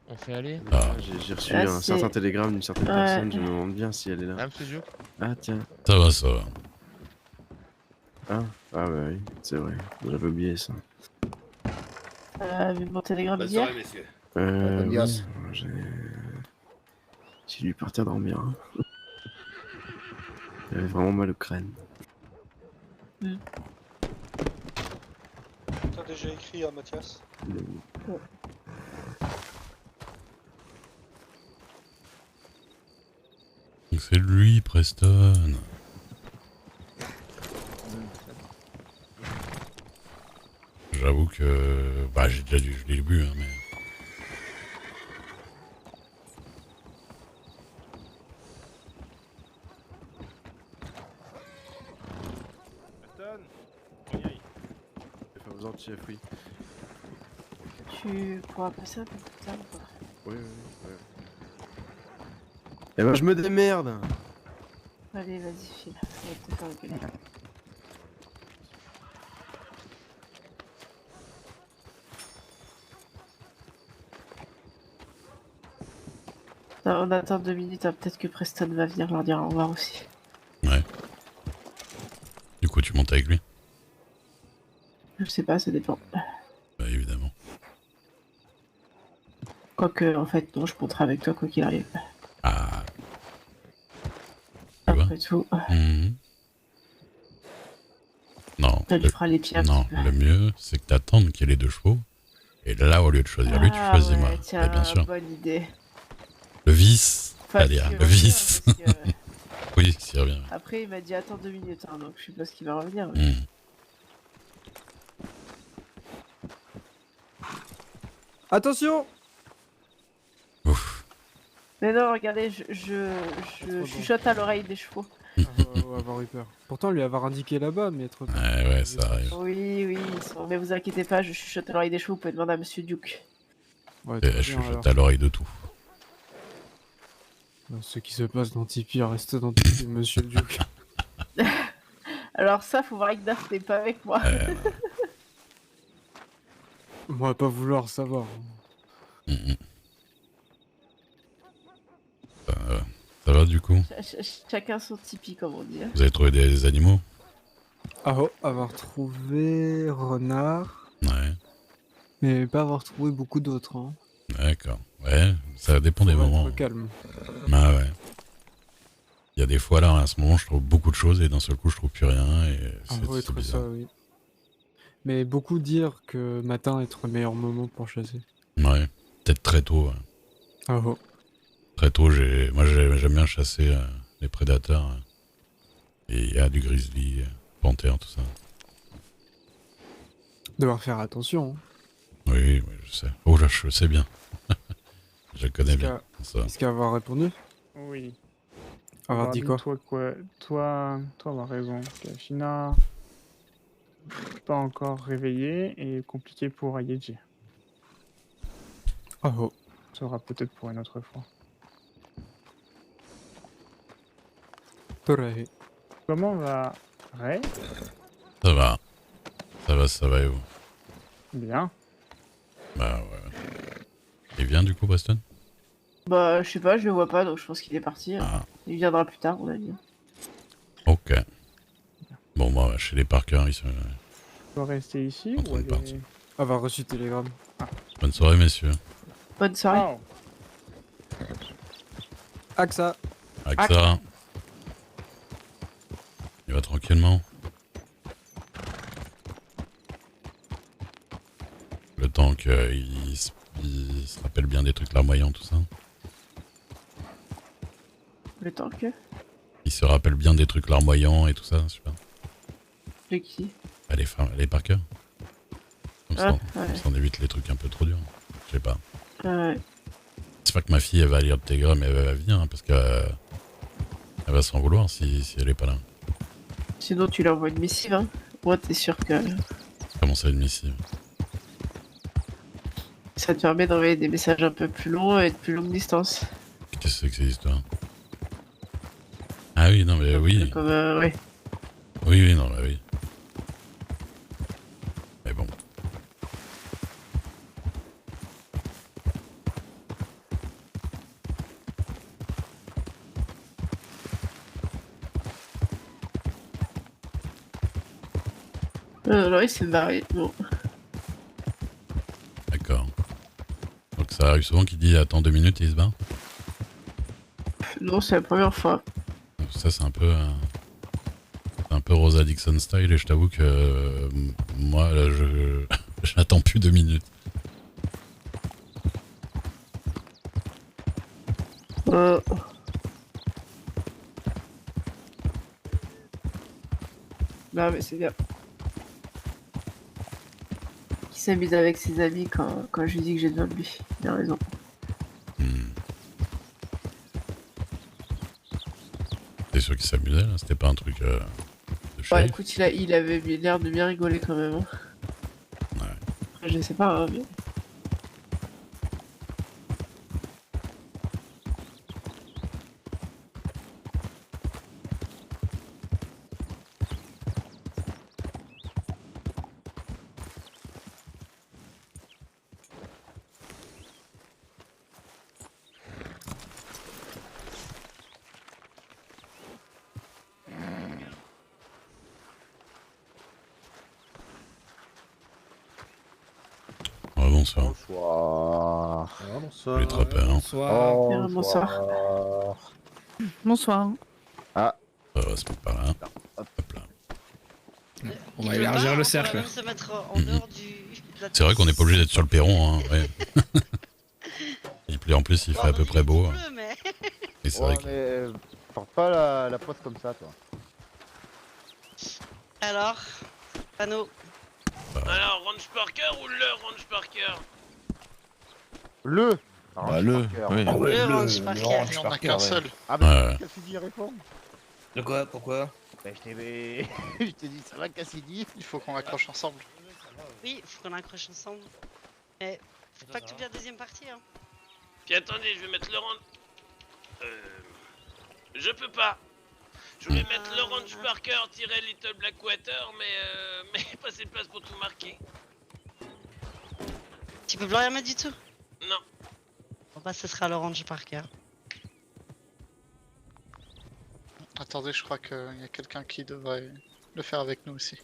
On fait aller. Ah. J'ai reçu Ah, un c'est- certain télégramme d'une certaine Ouais. personne, je me demande bien si elle est là. Ah, monsieur Duke. Ah tiens. Ça va, ça va. Ah bah oui, c'est vrai, j'avais oublié ça. Vu mon télégramme Bonne d'hier. soirée, messieurs. Oui, Adios. j'ai dû partir dormir. Hein. J'avais vraiment mal au crâne. T'as déjà écrit à Mathias? Donc c'est lui, Preston. J'avoue que... Bah j'ai déjà dû, je l'ai bu, hein, mais... Enfin, vous en chef, oui. Tu pourras passer un peu plus tard ou pas? Oui. Eh ben je me démerde. Allez, vas-y, file. On va te faire reculer. Non, on attend 2 minutes, hein. Peut-être que Preston va venir leur dire au revoir aussi. Ouais. Du coup, tu montes avec lui? Je sais pas, ça dépend. Bah évidemment. Quoique, en fait, non, je monterai avec toi quoi qu'il arrive. Ah. Après tout, Mhm. Non. ça lui fera les pieds un Non, petit peu. le mieux, c'est que t'attendes qu'il y ait les 2 chevaux. Et là, au lieu de choisir lui, tu Ah choisis ouais, moi. tiens, Et bien sûr. bonne idée. Le vice. Enfin, Allez, s'il le revient, vice. parce que- Oui, s'il revient. Après, il m'a dit attends 2 minutes, hein, donc je sais pas ce qu'il va revenir. Mhm. Attention! Mais non, regardez, je chuchote à l'oreille des chevaux. On va avoir eu peur. Pourtant, lui avoir indiqué là-bas, mais trop tard. Ouais, ça arrive. Oui, ils sont... mais vous inquiétez pas, je chuchote à l'oreille des chevaux, vous pouvez demander à Monsieur Duke. Ouais, Et très je bien, jette alors. à l'oreille de tout. Ce qui se passe dans Tipeee reste dans Tipeee, monsieur le Duc. Alors ça, faut voir que Daph n'est pas avec moi. Moi, pas vouloir savoir. Ça va du coup? Chacun son Tipeee, comme on dit. Hein. Vous avez trouvé des animaux? Ah oh, avoir trouvé renard. Ouais. Mais pas avoir trouvé beaucoup d'autres. Hein. D'accord. Ouais, ça dépend des Faut moments. être calme. Ah ouais. Il y a des fois là, à ce moment, je trouve beaucoup de choses et d'un seul coup, je trouve plus rien et Ah, c'est faut être bizarre. ça, oui. Mais beaucoup dire que matin est le meilleur moment pour chasser. Ouais, peut-être très tôt. Ouais. Ah oh. Très tôt, moi j'aime bien chasser les prédateurs. Et il y a du grizzly, panthère, tout ça. Devoir faire attention. Hein. Oui, je sais. Oh là, je sais bien. Je connais bien. Ça. Est-ce qu'avoir répondu? Oui. Avoir dit quoi? Toi avoir raison. Kashina, pas encore réveillé et compliqué pour Ayeji. Ah oh. Ça sera peut-être pour une autre fois. Torae. Comment va Ray? Ça va. Ça va et vous? Bien. Bah ouais. Il vient du coup, Preston? Bah, je sais pas, je le vois pas, donc je pense qu'il est parti. Ah. Il viendra plus tard, on a dit. Ok. Bon, bah, chez les Parker, ils sont... Tu dois rester ici En train ou de aller... partir. Avoir reçu télégramme. Bonne soirée, messieurs. Bonne soirée. Axa. Axa. Il va tranquillement. Le temps qu'il se rappelle bien des trucs larmoyants, tout ça. Le temps que... Il se rappelle bien des trucs larmoyants et tout ça, super. De qui? Les Parker. Comme ça, on évite les trucs un peu trop durs. Je sais pas. Ouais. C'est pas que ma fille elle va lire le Telegram, mais elle va venir hein, parce qu'elle elle va s'en vouloir si elle est pas là. Sinon, tu lui envoies une missive, hein. Moi, t'es sûr que Comment ça, une missive? ça te permet d'envoyer des messages un peu plus longs et de plus longue distance. Qu'est-ce que c'est que ces histoires? Ah oui, non, mais oui. Comme, ouais. Oui, non, bah oui. Mais bon. Oui, c'est barré. Bon. D'accord. Donc ça arrive souvent qu'il dit attends 2 minutes et il se barre? Non, c'est la première fois. Ça c'est un peu Rosa Dixon style et je t'avoue que moi là, j'attends plus 2 minutes. Non mais c'est bien. Qui s'amuse avec ses amis quand je lui dis que j'ai besoin de lui. Il a raison. T'es sûr qu'il s'amusait là? C'était pas un truc de Ouais, shérif? écoute, il avait l'air de bien rigoler quand même. Hein. Ouais. Je sais pas, hein, mais... Bonsoir. Bonsoir. Bonsoir. Les trappeurs. Bonsoir. Bonsoir. Bonsoir. Ah. C'est pas par là. Hop là. On va élargir le cercle. C'est vrai qu'on n'est pas obligé d'être sur le perron. Hein, ouais. En plus, il fait à peu près beau. Et c'est vrai que... mais porte pas la poste comme ça, toi. Alors, panneau. Alors, Range Parker ou le Range Parker? Le le, oui. Ah ouais, le Range Parker. Il en a qu'un seul. Ah bah, Cassidy répond. De quoi? Pourquoi? Bah, je t'ai dit, ça va, Cassidy? Il faut qu'on accroche ensemble. Oui, il faut qu'on accroche ensemble. Mais faut pas que tu oublies la deuxième partie, hein. Puis attendez, je vais mettre le Range... Je peux pas. Je voulais mettre le Range Parker tiré Little Blackwater, mais pas assez de place pour tout marquer. Tu peux plus rien mettre du tout? Non. Bon bah ce sera l'Orange Parker. Attendez, je crois qu'il y a quelqu'un qui devrait le faire avec nous aussi.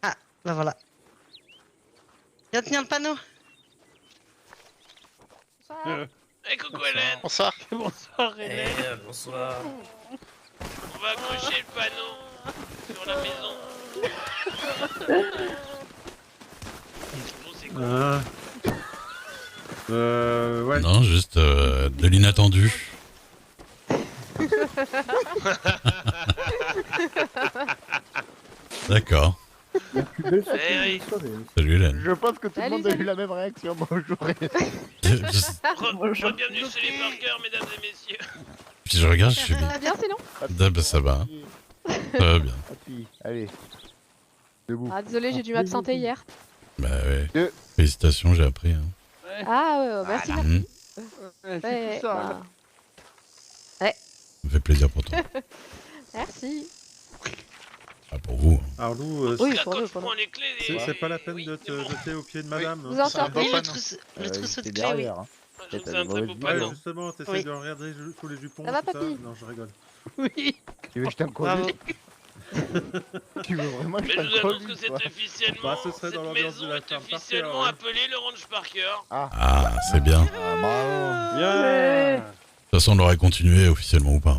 Ah, bah voilà. Viens tenir le panneau. Hey, coucou Hélène. Bonsoir. Bonsoir Hélène. Bonsoir. On va accrocher le panneau sur la maison. Ouais. Non, juste de l'inattendu. D'accord. Hey, Salut Hélène. Je pense que tout le monde a eu la même réaction. Bonjour. Bienvenue chez les Parker, mesdames et messieurs. Puis je regarde, je suis Ça va bien sinon? Bah, ça va. Ça va bien. Allez. Debout. Ah désolé, j'ai dû m'absenter hier. Bah ouais. Félicitations, j'ai appris. Hein. Ah ouais, merci, Voilà. merci. C'est Ouais, tout ça, bah. Ouais. Ça me fait plaisir pour toi. Merci. Ah, pour vous. Alors Lou, Oui, pour nous, pour nous. c'est pas la peine de te jeter au pied de madame. Vous en sortez? Le trousseau de c'est clé, oui. derrière, hein. C'est un très beau panneau. Ouais, justement, t'essayes Oui. de regarder sous les jupons. Ça va, tout ça. papy? Non, je rigole. Oui. Tu veux que je t'en Bravo. Tu veux vraiment que Mais je je vous annonce t'en que c'est quoi officiellement, Bah, ce serait dans cette l'ambiance de maison la est ferme officiellement Parker, ouais. appelée le Range Parker. Ah, c'est bien. Ah, bravo. Yeah. De toute façon, on l'aurait continué officiellement ou pas.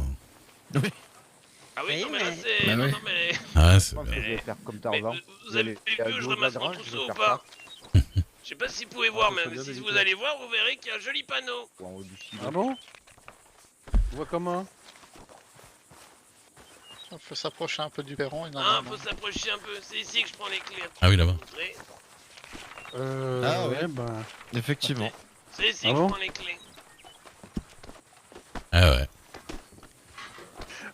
Ah oui, non mais là mais- c'est... Bah non, ouais. non mais... Ah, Je c'est pense que je bien. vais faire comme mais Tarzan. vous avez vu que je ramasse mon trousseau ou pas? Je sais pas si vous pouvez voir, ça mais serait bien si vous délicat. allez voir, vous verrez qu'il y a un joli panneau. Ou en haut du Ah bon? Tu vois comment? On peut s'approcher un peu du perron et Ah, normalement. faut s'approcher un peu. C'est ici que je prends les clés. Ah oui, là-bas. Ah ouais, bah. Effectivement. C'est ici Ah que bon je prends les clés. Ah ouais.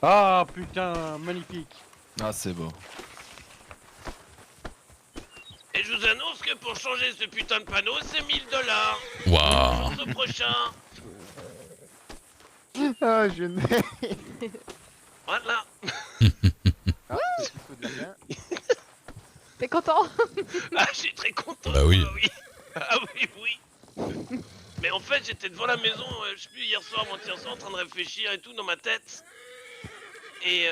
Ah putain, magnifique. Ah, c'est beau. Et je vous annonce que pour changer ce putain de panneau, c'est 1000 $. Waouh. Pour le prochain. Ah, je n'ai. Voilà. Ah, c'est plutôt bien. T'es content? Ah, je suis très content. Bah oui. Ah oui, oui. Mais en fait, j'étais devant la maison, je sais plus, hier soir, avant-hier soir, en train de réfléchir et tout dans ma tête. Et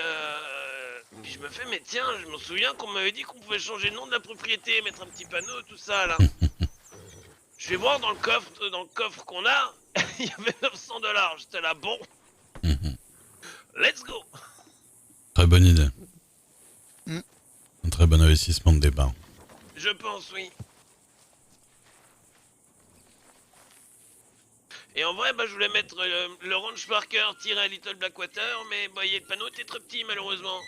puis je me fais, mais tiens, je me souviens qu'on m'avait dit qu'on pouvait changer le nom de la propriété, mettre un petit panneau, tout ça là. Je vais voir dans le coffre qu'on a, il y avait 900 $. J'étais là, bon. Let's go. Très bonne idée. Un très bon investissement de départ. Je pense, oui. Et en vrai, bah, je voulais mettre le Ranch Parker tiré à Little Blackwater, mais bah, le panneau était trop petit malheureusement.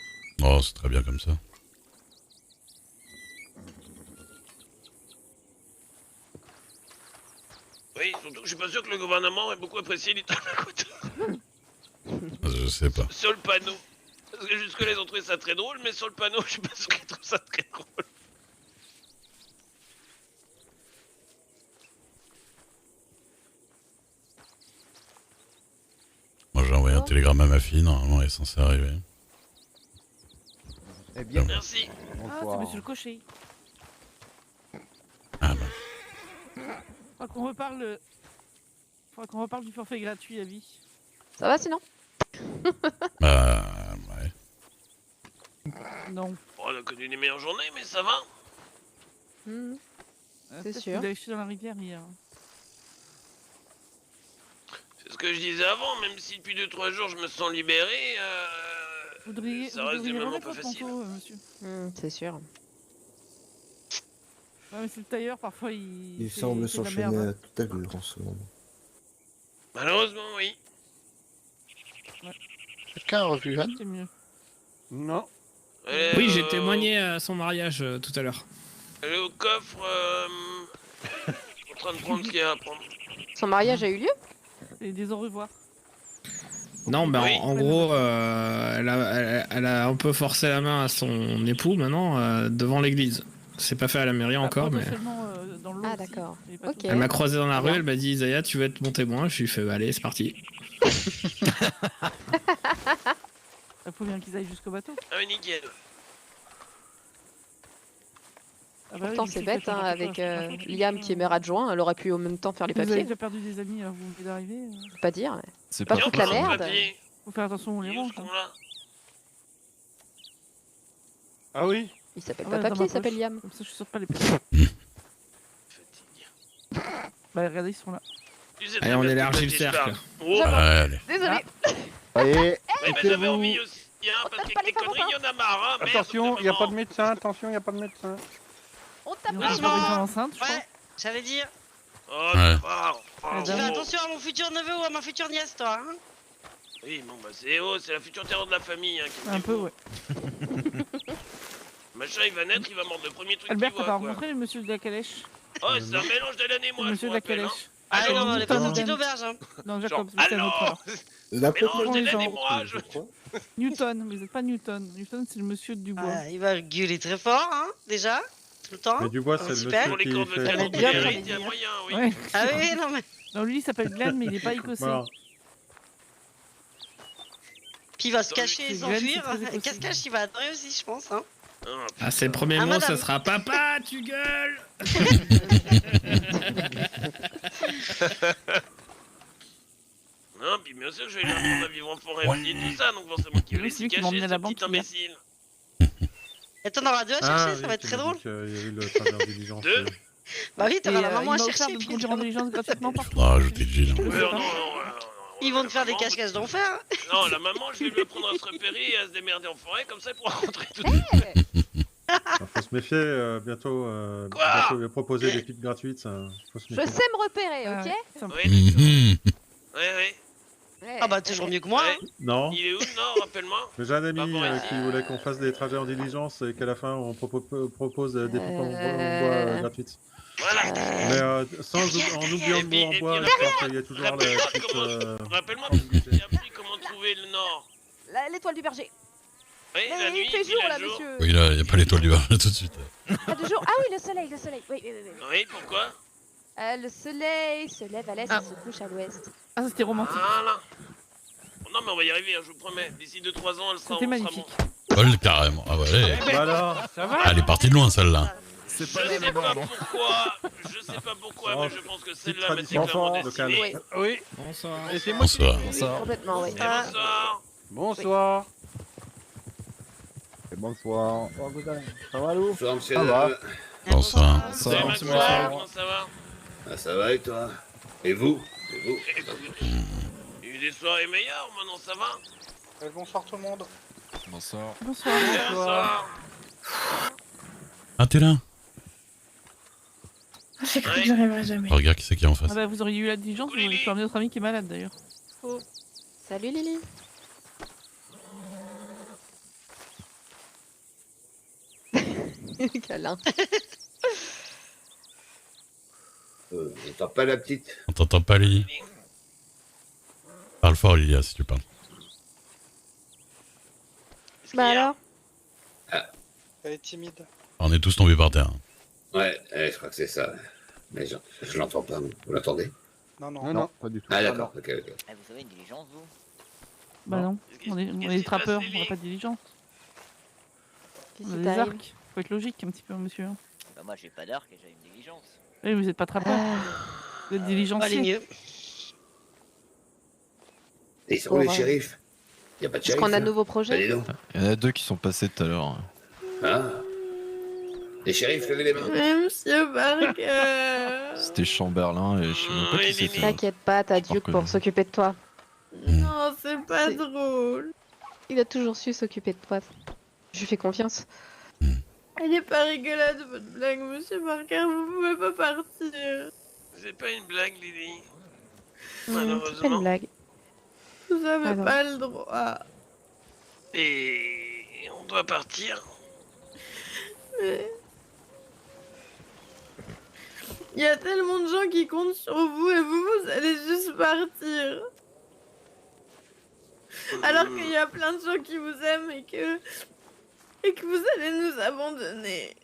Oh, c'est très bien comme ça. Oui, surtout que je suis pas sûr que le gouvernement ait beaucoup apprécié Little Blackwater. Je sais pas. Sur le panneau. Parce que jusque-là, ils ont trouvé ça très drôle, mais sur le panneau, je suis pas sûr qu'ils trouvent ça très drôle. Moi j'ai envoyé un télégramme à ma fille, normalement elle est censée arriver. Eh bien, merci. Ah, c'est monsieur le cocher. Ah bah. Faudra qu'on reparle du forfait gratuit à vie. Ça va sinon? Bah ouais. Non. Bon, on a connu les meilleures journées, mais ça va. C'est Peut-être sûr. que vous avez jeté dans la rivière hier. C'est ce que je disais avant, même si depuis 2-3 jours je me sens libéré, Vous devriez ça reste des moments remettre pas votre faciles. manteau, monsieur. C'est sûr. Ouais, mais c'est le tailleur, parfois il. Il fait- semble fait de la s'enchaîner merde. à toute allure en ce moment. Malheureusement, oui. Quelqu'un a revu Anne? C'est mieux. Non. Oui, j'ai témoigné à son mariage tout à l'heure. Elle est au coffre, en train de prendre ce qu'il y a à prendre. Son mariage a eu lieu? Et des au revoir. Non, bah Oui. en gros, elle a un peu forcé la main à son époux maintenant devant l'église. C'est pas fait à la mairie encore, mais. Dans l'eau Ah aussi. d'accord. Et pas Ok. tout- Elle m'a croisé dans la rue, Bien. elle m'a dit Isaiah, tu veux être mon témoin? Je lui ai fait bah, allez, c'est parti. Il faut bien qu'ils aillent jusqu'au bateau. Ah oui, nickel. Ah bah oui, Pourtant vu c'est qu'il bête fait hein, changer avec quelque chose, ça Liam qui est maire adjoint, elle aurait pu en même temps faire les Vous avez papiers. déjà perdu des amis, alors vous venez d'arriver. Faut pas dire. C'est Pas pas foutre la possible. merde. Faut faire attention, on les Il est où range. ce con-là? Ah oui. Il s'appelle Ah pas ouais, dans papier, ma il s'appelle poche. Liam. Comme ça, je sors pas les papiers. Bah regardez, ils sont là. Tu sais Allez, très on bien de élargit quoi le je cercle. parle. Oh, Ouais, bah, allez. Désolé. Allez, ouais, bah, j'avais mettez-vous. envie aussi, hein, parce que les conneries, il y en a marre, hein. Merde, Attention, il n'y a pas de maman. médecin, attention, il n'y a pas de médecin. On Ils ont tape encore une femme enceinte, je crois. Ouais, j'allais dire. Oh, Ouais. Tu fais oh. attention à mon futur neveu ou à ma future nièce, toi. Hein. Oui, bon, bah, c'est la future terreur de la famille, hein. Un peu, ouais. Machin, il va naître, il va mordre le premier truc qu'il Albert, voit, t'as pas quoi. rencontré le monsieur de la calèche? Oh, c'est un mélange de l'année, moi, Le je monsieur vous de la rappelle, hein. calèche. Ah non, on est pas Newton. sorti d'auberge. Hein. Non, Genre, Jacob, c'est un autre alors, alors. La mélange de les gens, l'année, moi, je crois. Newton, mais vous êtes pas Newton. Newton, c'est le monsieur du bois. Ah, il va gueuler très fort, hein, déjà. Tout le temps. Mais Dubois, c'est le Super. monsieur Pour les qui cordes fait... de canon bien de fait. il y a moyen, oui. Ouais. Ah oui, non mais. Non, lui, il s'appelle Glenn, mais il est pas écossais. Voilà. Puis il va se cacher et C'est Glenn, s'enfuir. c'est très écossais. Cache-cache, il va adorer aussi, je pense. Hein. Ah, ses premiers Ah, mots, ça madame. sera papa, tu gueules. Non, puis bien sûr que je vais lui apprendre à vivre en forêt aussi et tout ça, donc forcément qu'il va Oui, laisser c'est lui qui m'a cacher emmené à ce la petit banque hier. imbécile. Et t'en auras deux à chercher, ça va être tu très m'as drôle. dit qu'il y avait eu le travers diligence. Deux. Bah oui, t'auras Et, la maman à il m'a chercher. offert puis de conduire en diligence gratuitement partout. Faudra rajouter Jill. Je Ouais, sais non, pas. non, Ils vont te faire des maman, cache-cache d'enfer. Non, la maman, je vais lui apprendre à se repérer et à se démerder en forêt, comme ça elle pourra rentrer tout Il faut se méfier, bientôt, Quoi bientôt il va proposer des piques gratuites, ça. Faut se Je méfier. sais me repérer, Ah ok? ouais, ça me- Oui, Mhm. ouais, ouais. Ah bah toujours mieux que moi. Ouais. Hein. Non. Il est où le Nord, rappelle-moi? Mais j'ai un ami Pas pour ici. qui voulait qu'on fasse des trajets en diligence et qu'à la fin on propose des pipes en bois gratuites. Voilà. Mais en oubliant le mot en bois, je pense qu'il y a toujours la petite... Rappelle-moi, qui a appris comment trouver le Nord. L'étoile du berger. Oui, Mais la il nuit, fait jour il là, a jour. monsieur. Oui, là, il n'y a pas l'étoile du bar tout de suite. Pas de jour. Ah oui, le soleil. Oui. Oui, pourquoi? Le soleil se lève à l'est et se couche à l'ouest. Ah, c'était romantique. Voilà. Non, mais on va y arriver, hein, je vous promets. D'ici 2-3 ans, elle sera C'était on sera magnifique. bon. Paul, carrément. Ah bah, allez. Bah alors, ça va? Elle est partie de loin, celle-là. Je sais pas pourquoi, mais je pense que celle-là m'était clairement destinée. Oui. Bonsoir. Et c'est moi qui Bonsoir. l'ai dit. Complètement, oui. Bonsoir. Bonsoir. Et bonsoir. Ça va, Lou? Bonsoir, monsieur. Ça va. Bonsoir. Salut Maxwell, comment ça va? Ah, ça va et toi? Et vous? Écoute, il y a eu des soirées meilleures, maintenant ça va? Bonsoir tout le monde. Bonsoir. Bonsoir. Ah, t'es là? J'ai cru que j'arriverais jamais. Oh, regarde qui c'est qui est en face. Ah bah, vous auriez eu la diligence, vous auriez pu emmener notre ami qui est malade d'ailleurs. Oh. Salut Lily. Câlin. J'entends pas la petite. On t'entend pas, Lily. Parle fort, Lilia, si tu parles. Bah alors? Elle est timide. On est tous tombés par terre. Ouais, je crois que c'est ça. Mais je l'entends pas, vous l'entendez? Non, pas du tout. Ah d'accord, ok. Vous avez une diligence, vous? Bah non, on est des trappeurs, on n'a pas de diligence. On a des arcs. Faut être logique un petit peu, monsieur. Bah moi j'ai pas d'arc et j'ai une diligence. Oui, vous êtes pas trappeur. Vous êtes diligencier. Allez mieux. Et ils sont où les shérifs? Y a pas de Est-ce shérif? qu'on a de là? nouveaux projets? Allez donc. Il y en a deux qui sont passés tout à l'heure. Ah. Les shérifs, levez les mains. Monsieur Barker. C'était Chamberlain et je sais même pas qui c'était. T'inquiète pas, t'as Duke pour s'occuper de toi. Non, c'est pas drôle. Il a toujours su s'occuper de toi. Je lui fais confiance. Elle est pas rigolote votre blague, monsieur Barker, vous pouvez pas partir. C'est pas une blague, Lily. C'est pas une Malheureusement. blague. Vous avez Ah non. pas le droit. Et on doit partir. Mais... il y a tellement de gens qui comptent sur vous et vous allez juste partir. Alors qu'il y a plein de gens qui vous aiment et que vous allez nous abandonner.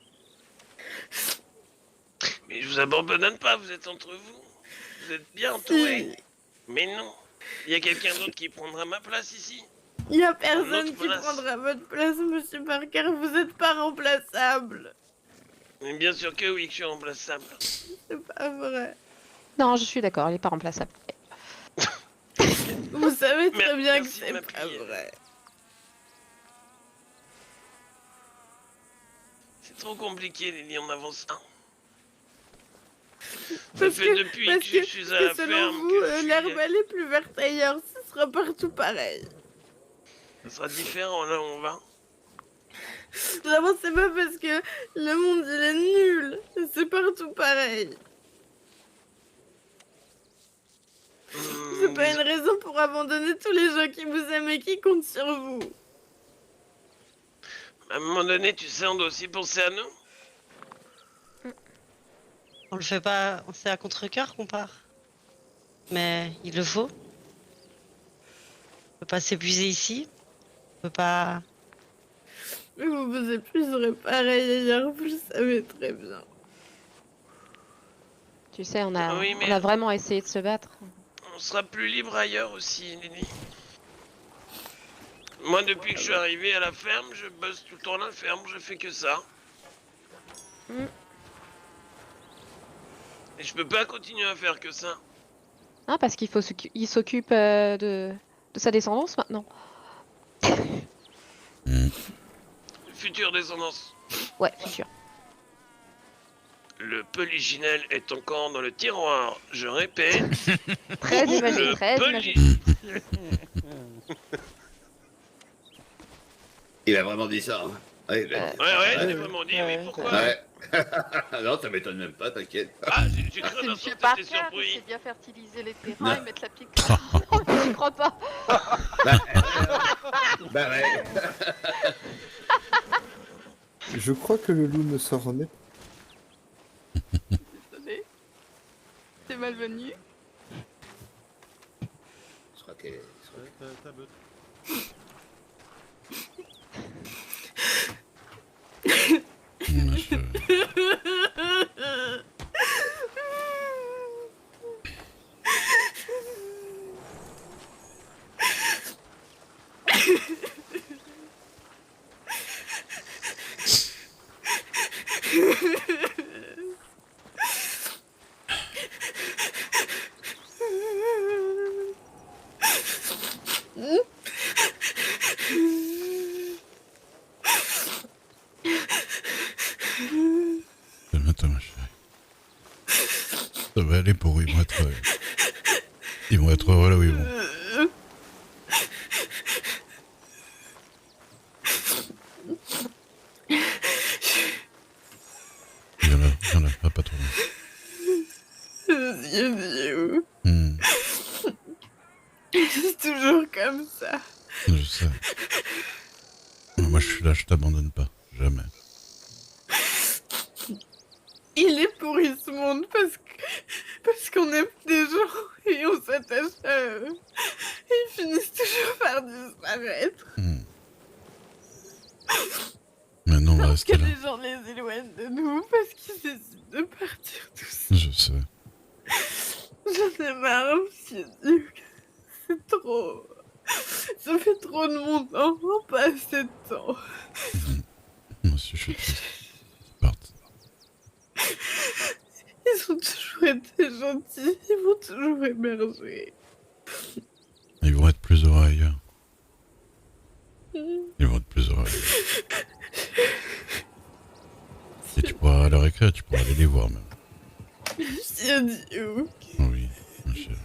Mais je vous abandonne pas, vous êtes entre vous. Vous êtes bien entourés. Mais non. Il y a quelqu'un d'autre qui prendra ma place ici. Il y a personne Notre qui place. prendra votre place, monsieur Parker. Vous êtes pas remplaçable. Mais bien sûr que oui, que je suis remplaçable. C'est pas vrai. Non, je suis d'accord, elle est pas remplaçable. Vous savez très bien que merci de c'est pas m'appuyer. vrai. C'est trop compliqué, Lily, on avance un. Ça Parce fait que, depuis parce que je suis à la selon ferme vous, que je suis... l'herbe elle est plus verte ailleurs. Ce sera partout pareil. Ça sera différent là où on va. D'abord, c'est pas parce que le monde il est nul. C'est partout pareil. C'est pas une raison pour abandonner tous les gens qui vous aiment et qui comptent sur vous. À un moment donné, tu sais, on doit aussi penser à nous. On le fait pas, c'est à contre-cœur qu'on part. Mais il le faut. On peut pas s'épuiser ici. On peut pas... Mais vous vous épuiserez pareil ailleurs, vous le savez très bien. Tu sais, on a, Oui, mais- on a vraiment essayé de se battre. On sera plus libre ailleurs aussi, Lily. Moi, depuis que je suis arrivé à la ferme, je bosse tout le temps à la ferme, je fais que ça. Et je peux pas continuer à faire que ça. Ah, parce qu'il faut il s'occupe de sa descendance maintenant. Future descendance. Ouais, futur. Le polyginelle est encore dans le tiroir. Je répète. Très imagé, Le très poly- imagé. Il a vraiment dit ça, hein. Ouais, il a dit ça. Ouais, j'ai vraiment dit, oui, pourquoi Ouais. Non, ça m'étonne même pas, t'inquiète. Ah, j'ai cru d'un Monsieur sens que Parker, t'étais il surpris. sait bien fertiliser les Non. terrains et mettre la pique. j'y crois pas. Bah ouais. Je crois que le loup ne s'en remet. Désolé. C'est malvenu. Je crois que... Attends, ma chérie. Ça va aller pour eux, ils vont être heureux là où ils vont. Viens là, va pas trop loin. C'est toujours comme ça. Je sais. Moi je suis là, je t'abandonne pas. Jamais. Il est pourri ce monde parce qu'on aime des gens et on s'attache à eux. Ils finissent toujours par disparaître. Maintenant on va Parce que rester là. les gens les éloignent de nous parce qu'ils décident de partir tous. Je sais. J'en ai marre, monsieur Duc. C'est trop. Ça fait trop de mon temps, pas assez de temps. Monsieur, je suis triste. Ils ont toujours été gentils, ils m'ont toujours émergé. Ils vont être plus heureux ailleurs. Ils vont être plus heureux ailleurs. Et tu pourras à leur écrire, tu pourras aller les voir même. Monsieur Duc. Oui, monsieur.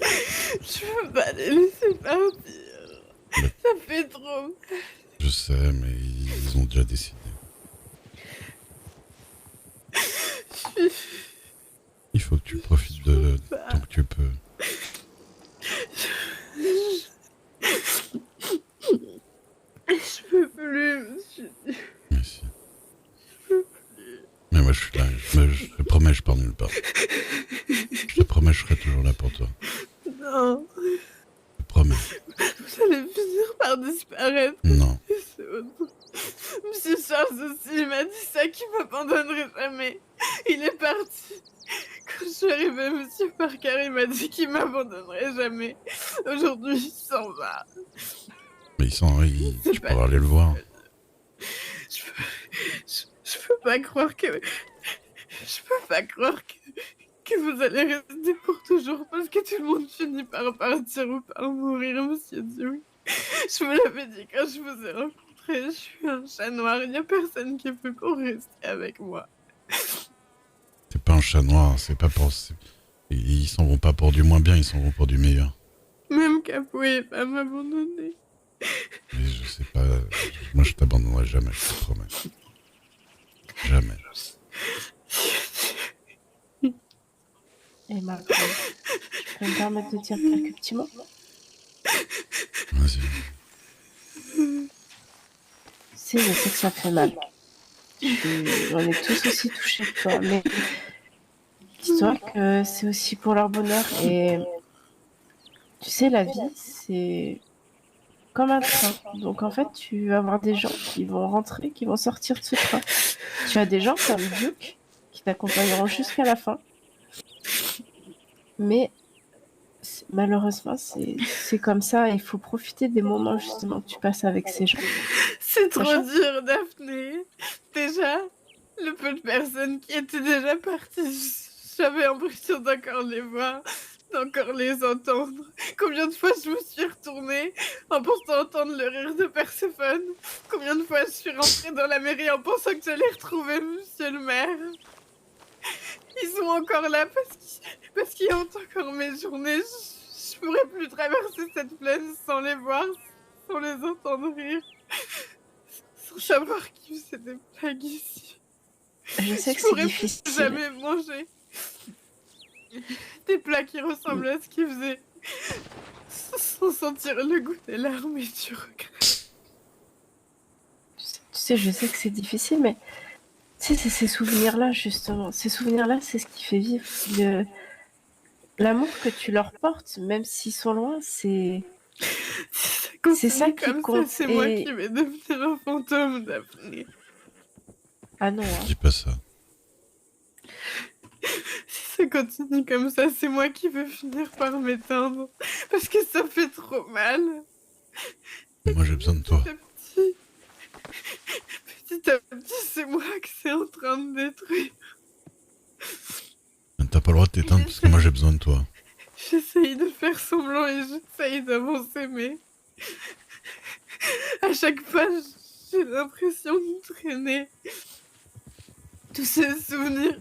Je peux pas les laisser partir. Ça fait trop mal. Je sais, mais ils ont déjà décidé. Il faut que tu profites de tant que tu peux. Je peux plus, monsieur. Mais si. Mais moi je suis là, je te promets, je pars nulle part. Je te promets, je serai toujours là pour toi. Non. Je te promets. Vous allez finir par disparaître. Non. Monsieur Charles aussi, il m'a dit ça, qu'il m'abandonnerait jamais. Il est parti. Quand je suis arrivée, monsieur Parker, il m'a dit qu'il m'abandonnerait jamais. Aujourd'hui, il s'en va. Mais tu pourras aller le voir. Je peux pas croire que... Je peux pas croire que vous allez rester pour toujours parce que tout le monde finit par partir ou par mourir, monsieur Duke. Je vous l'avais dit quand je vous ai rencontré, je suis un chat noir, il n'y a personne qui est fait pour rester avec moi. C'est pas un chat noir, c'est pas pour... Ils s'en vont pas pour du moins bien, ils s'en vont pour du meilleur. Même qu'elle pouvait pas m'abandonner. Mais je sais pas... Moi je t'abandonnerai jamais, je te promets. Jamais. Et Marc, je peux me permettre de dire quelques petits mots? Vas-y. Si, je sais que ça fait mal. On est tous aussi touchés que toi, mais dis-toi que c'est aussi pour leur bonheur. Et tu sais, la vie, c'est comme un train. Donc en fait, tu vas avoir des gens qui vont rentrer, qui vont sortir de ce train. Tu as des gens comme Duke qui t'accompagneront jusqu'à la fin. Mais malheureusement, c'est comme ça. Il faut profiter des moments justement que tu passes avec ces gens. C'est trop dur, Daphné. Déjà, le peu de personnes qui étaient déjà parties, j'avais l'impression d'encore les voir, d'encore les entendre. Combien de fois je me suis retournée en pensant entendre le rire de Perséphone? Combien de fois je suis rentrée dans la mairie en pensant que j'allais retrouver monsieur le maire? Ils sont encore là parce qu'ils hantent encore mes journées. Je pourrais plus traverser cette plaine sans les voir, sans les entendre rire, sans savoir qui faisait des blagues ici. Je sais que Je c'est pourrais difficile. plus jamais manger des plats qui ressemblent à ce qu'ils faisaient. sans sentir le goût des larmes et du regret. Tu sais, je sais que c'est difficile, mais tu sais, c'est ces souvenirs-là, justement. Ces souvenirs-là, c'est ce qui fait vivre. L'amour que tu leur portes, même s'ils sont loin, c'est ça qui Comme compte. ça, c'est moi qui vais devenir un fantôme, Daphné. Ah non. Hein. Dis pas ça. Si ça continue comme ça, c'est moi qui vais finir par m'éteindre. Parce que ça fait trop mal. Moi j'ai besoin de toi. Petit à petit, c'est moi que c'est en train de détruire. T'as pas le droit de t'éteindre parce que moi j'ai besoin de toi. J'essaye de faire semblant et j'essaye d'avancer, mais à chaque fois, j'ai l'impression de traîner tous ces souvenirs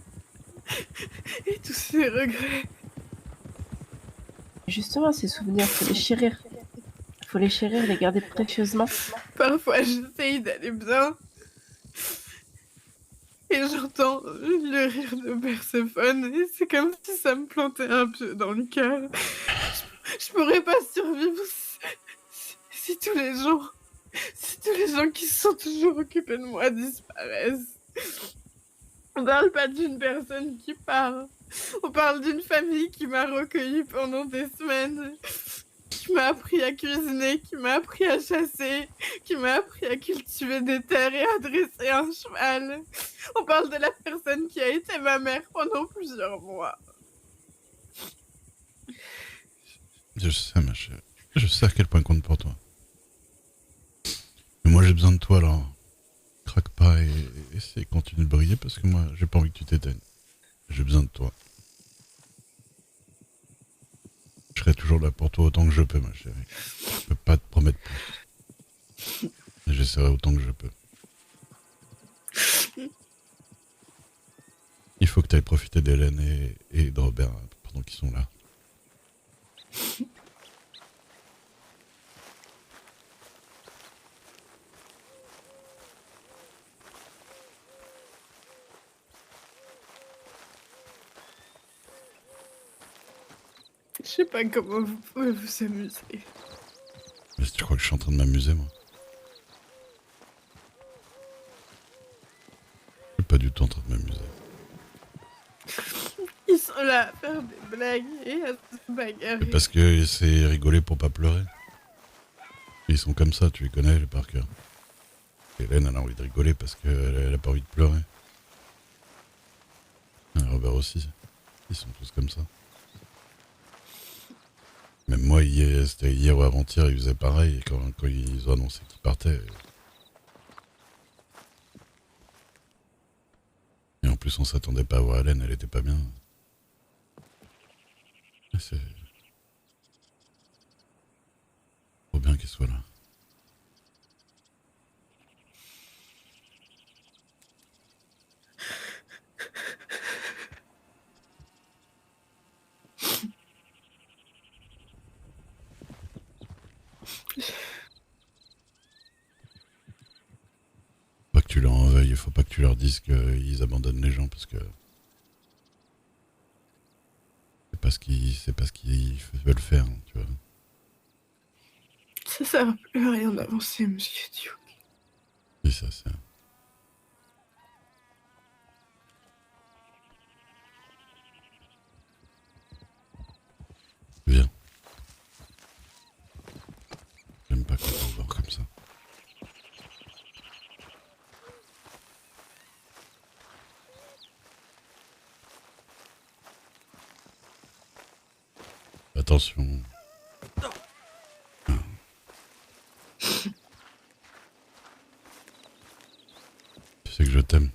et tous ces regrets. Justement, ces souvenirs, faut les chérir. Faut les chérir, les garder précieusement. Parfois, j'essaye d'aller bien. Et j'entends le rire de Perséphone, et c'est comme si ça me plantait un pieu dans le cœur. Je pourrais pas survivre si tous les gens qui se sont toujours occupés de moi disparaissent. On parle pas d'une personne qui part. On parle d'une famille qui m'a recueillie pendant des semaines, qui m'a appris à cuisiner, qui m'a appris à chasser, qui m'a appris à cultiver des terres et à dresser un cheval. On parle de la personne qui a été ma mère pendant plusieurs mois. Je sais, ma chérie. Je sais à quel point compte pour toi. Mais moi j'ai besoin de toi, alors craque pas et essaie, continue de briller parce que moi j'ai pas envie que tu t'éteignes. J'ai besoin de toi. Je serai toujours là pour toi autant que je peux, ma chérie. Je peux pas te promettre plus. Mais j'essaierai autant que je peux. Il faut que tu ailles profiter d'Hélène et de Robert pendant qu'ils sont là. Je sais pas comment vous pouvez vous amuser. Mais si tu crois que je suis en train de m'amuser, moi. Je suis pas du tout en train de m'amuser. Ils sont là à faire des blagues et à se bagarrer. C'est parce que c'est rigoler pour pas pleurer. Ils sont comme ça, tu les connais, les par cœur. Hélène, elle a envie de rigoler parce qu'elle a pas envie de pleurer. Robert aussi. Ils sont tous comme ça. Même moi, c'était hier ou avant-hier, ils faisaient pareil quand ils ont annoncé qu'ils partaient. Et en plus, on s'attendait pas à voir Hélène, elle était pas bien. C'est trop bien qu'elle soit là. Pas que tu leur en veuilles, il faut pas que tu leur dises qu'ils abandonnent les gens parce que c'est pas ce qu'ils veulent faire, tu vois. Ça sert plus à rien d'avancer, monsieur Duke. Oui, ça c'est. Viens. J'aime pas quand on va comme ça. Attention. Tu sais que je t'aime.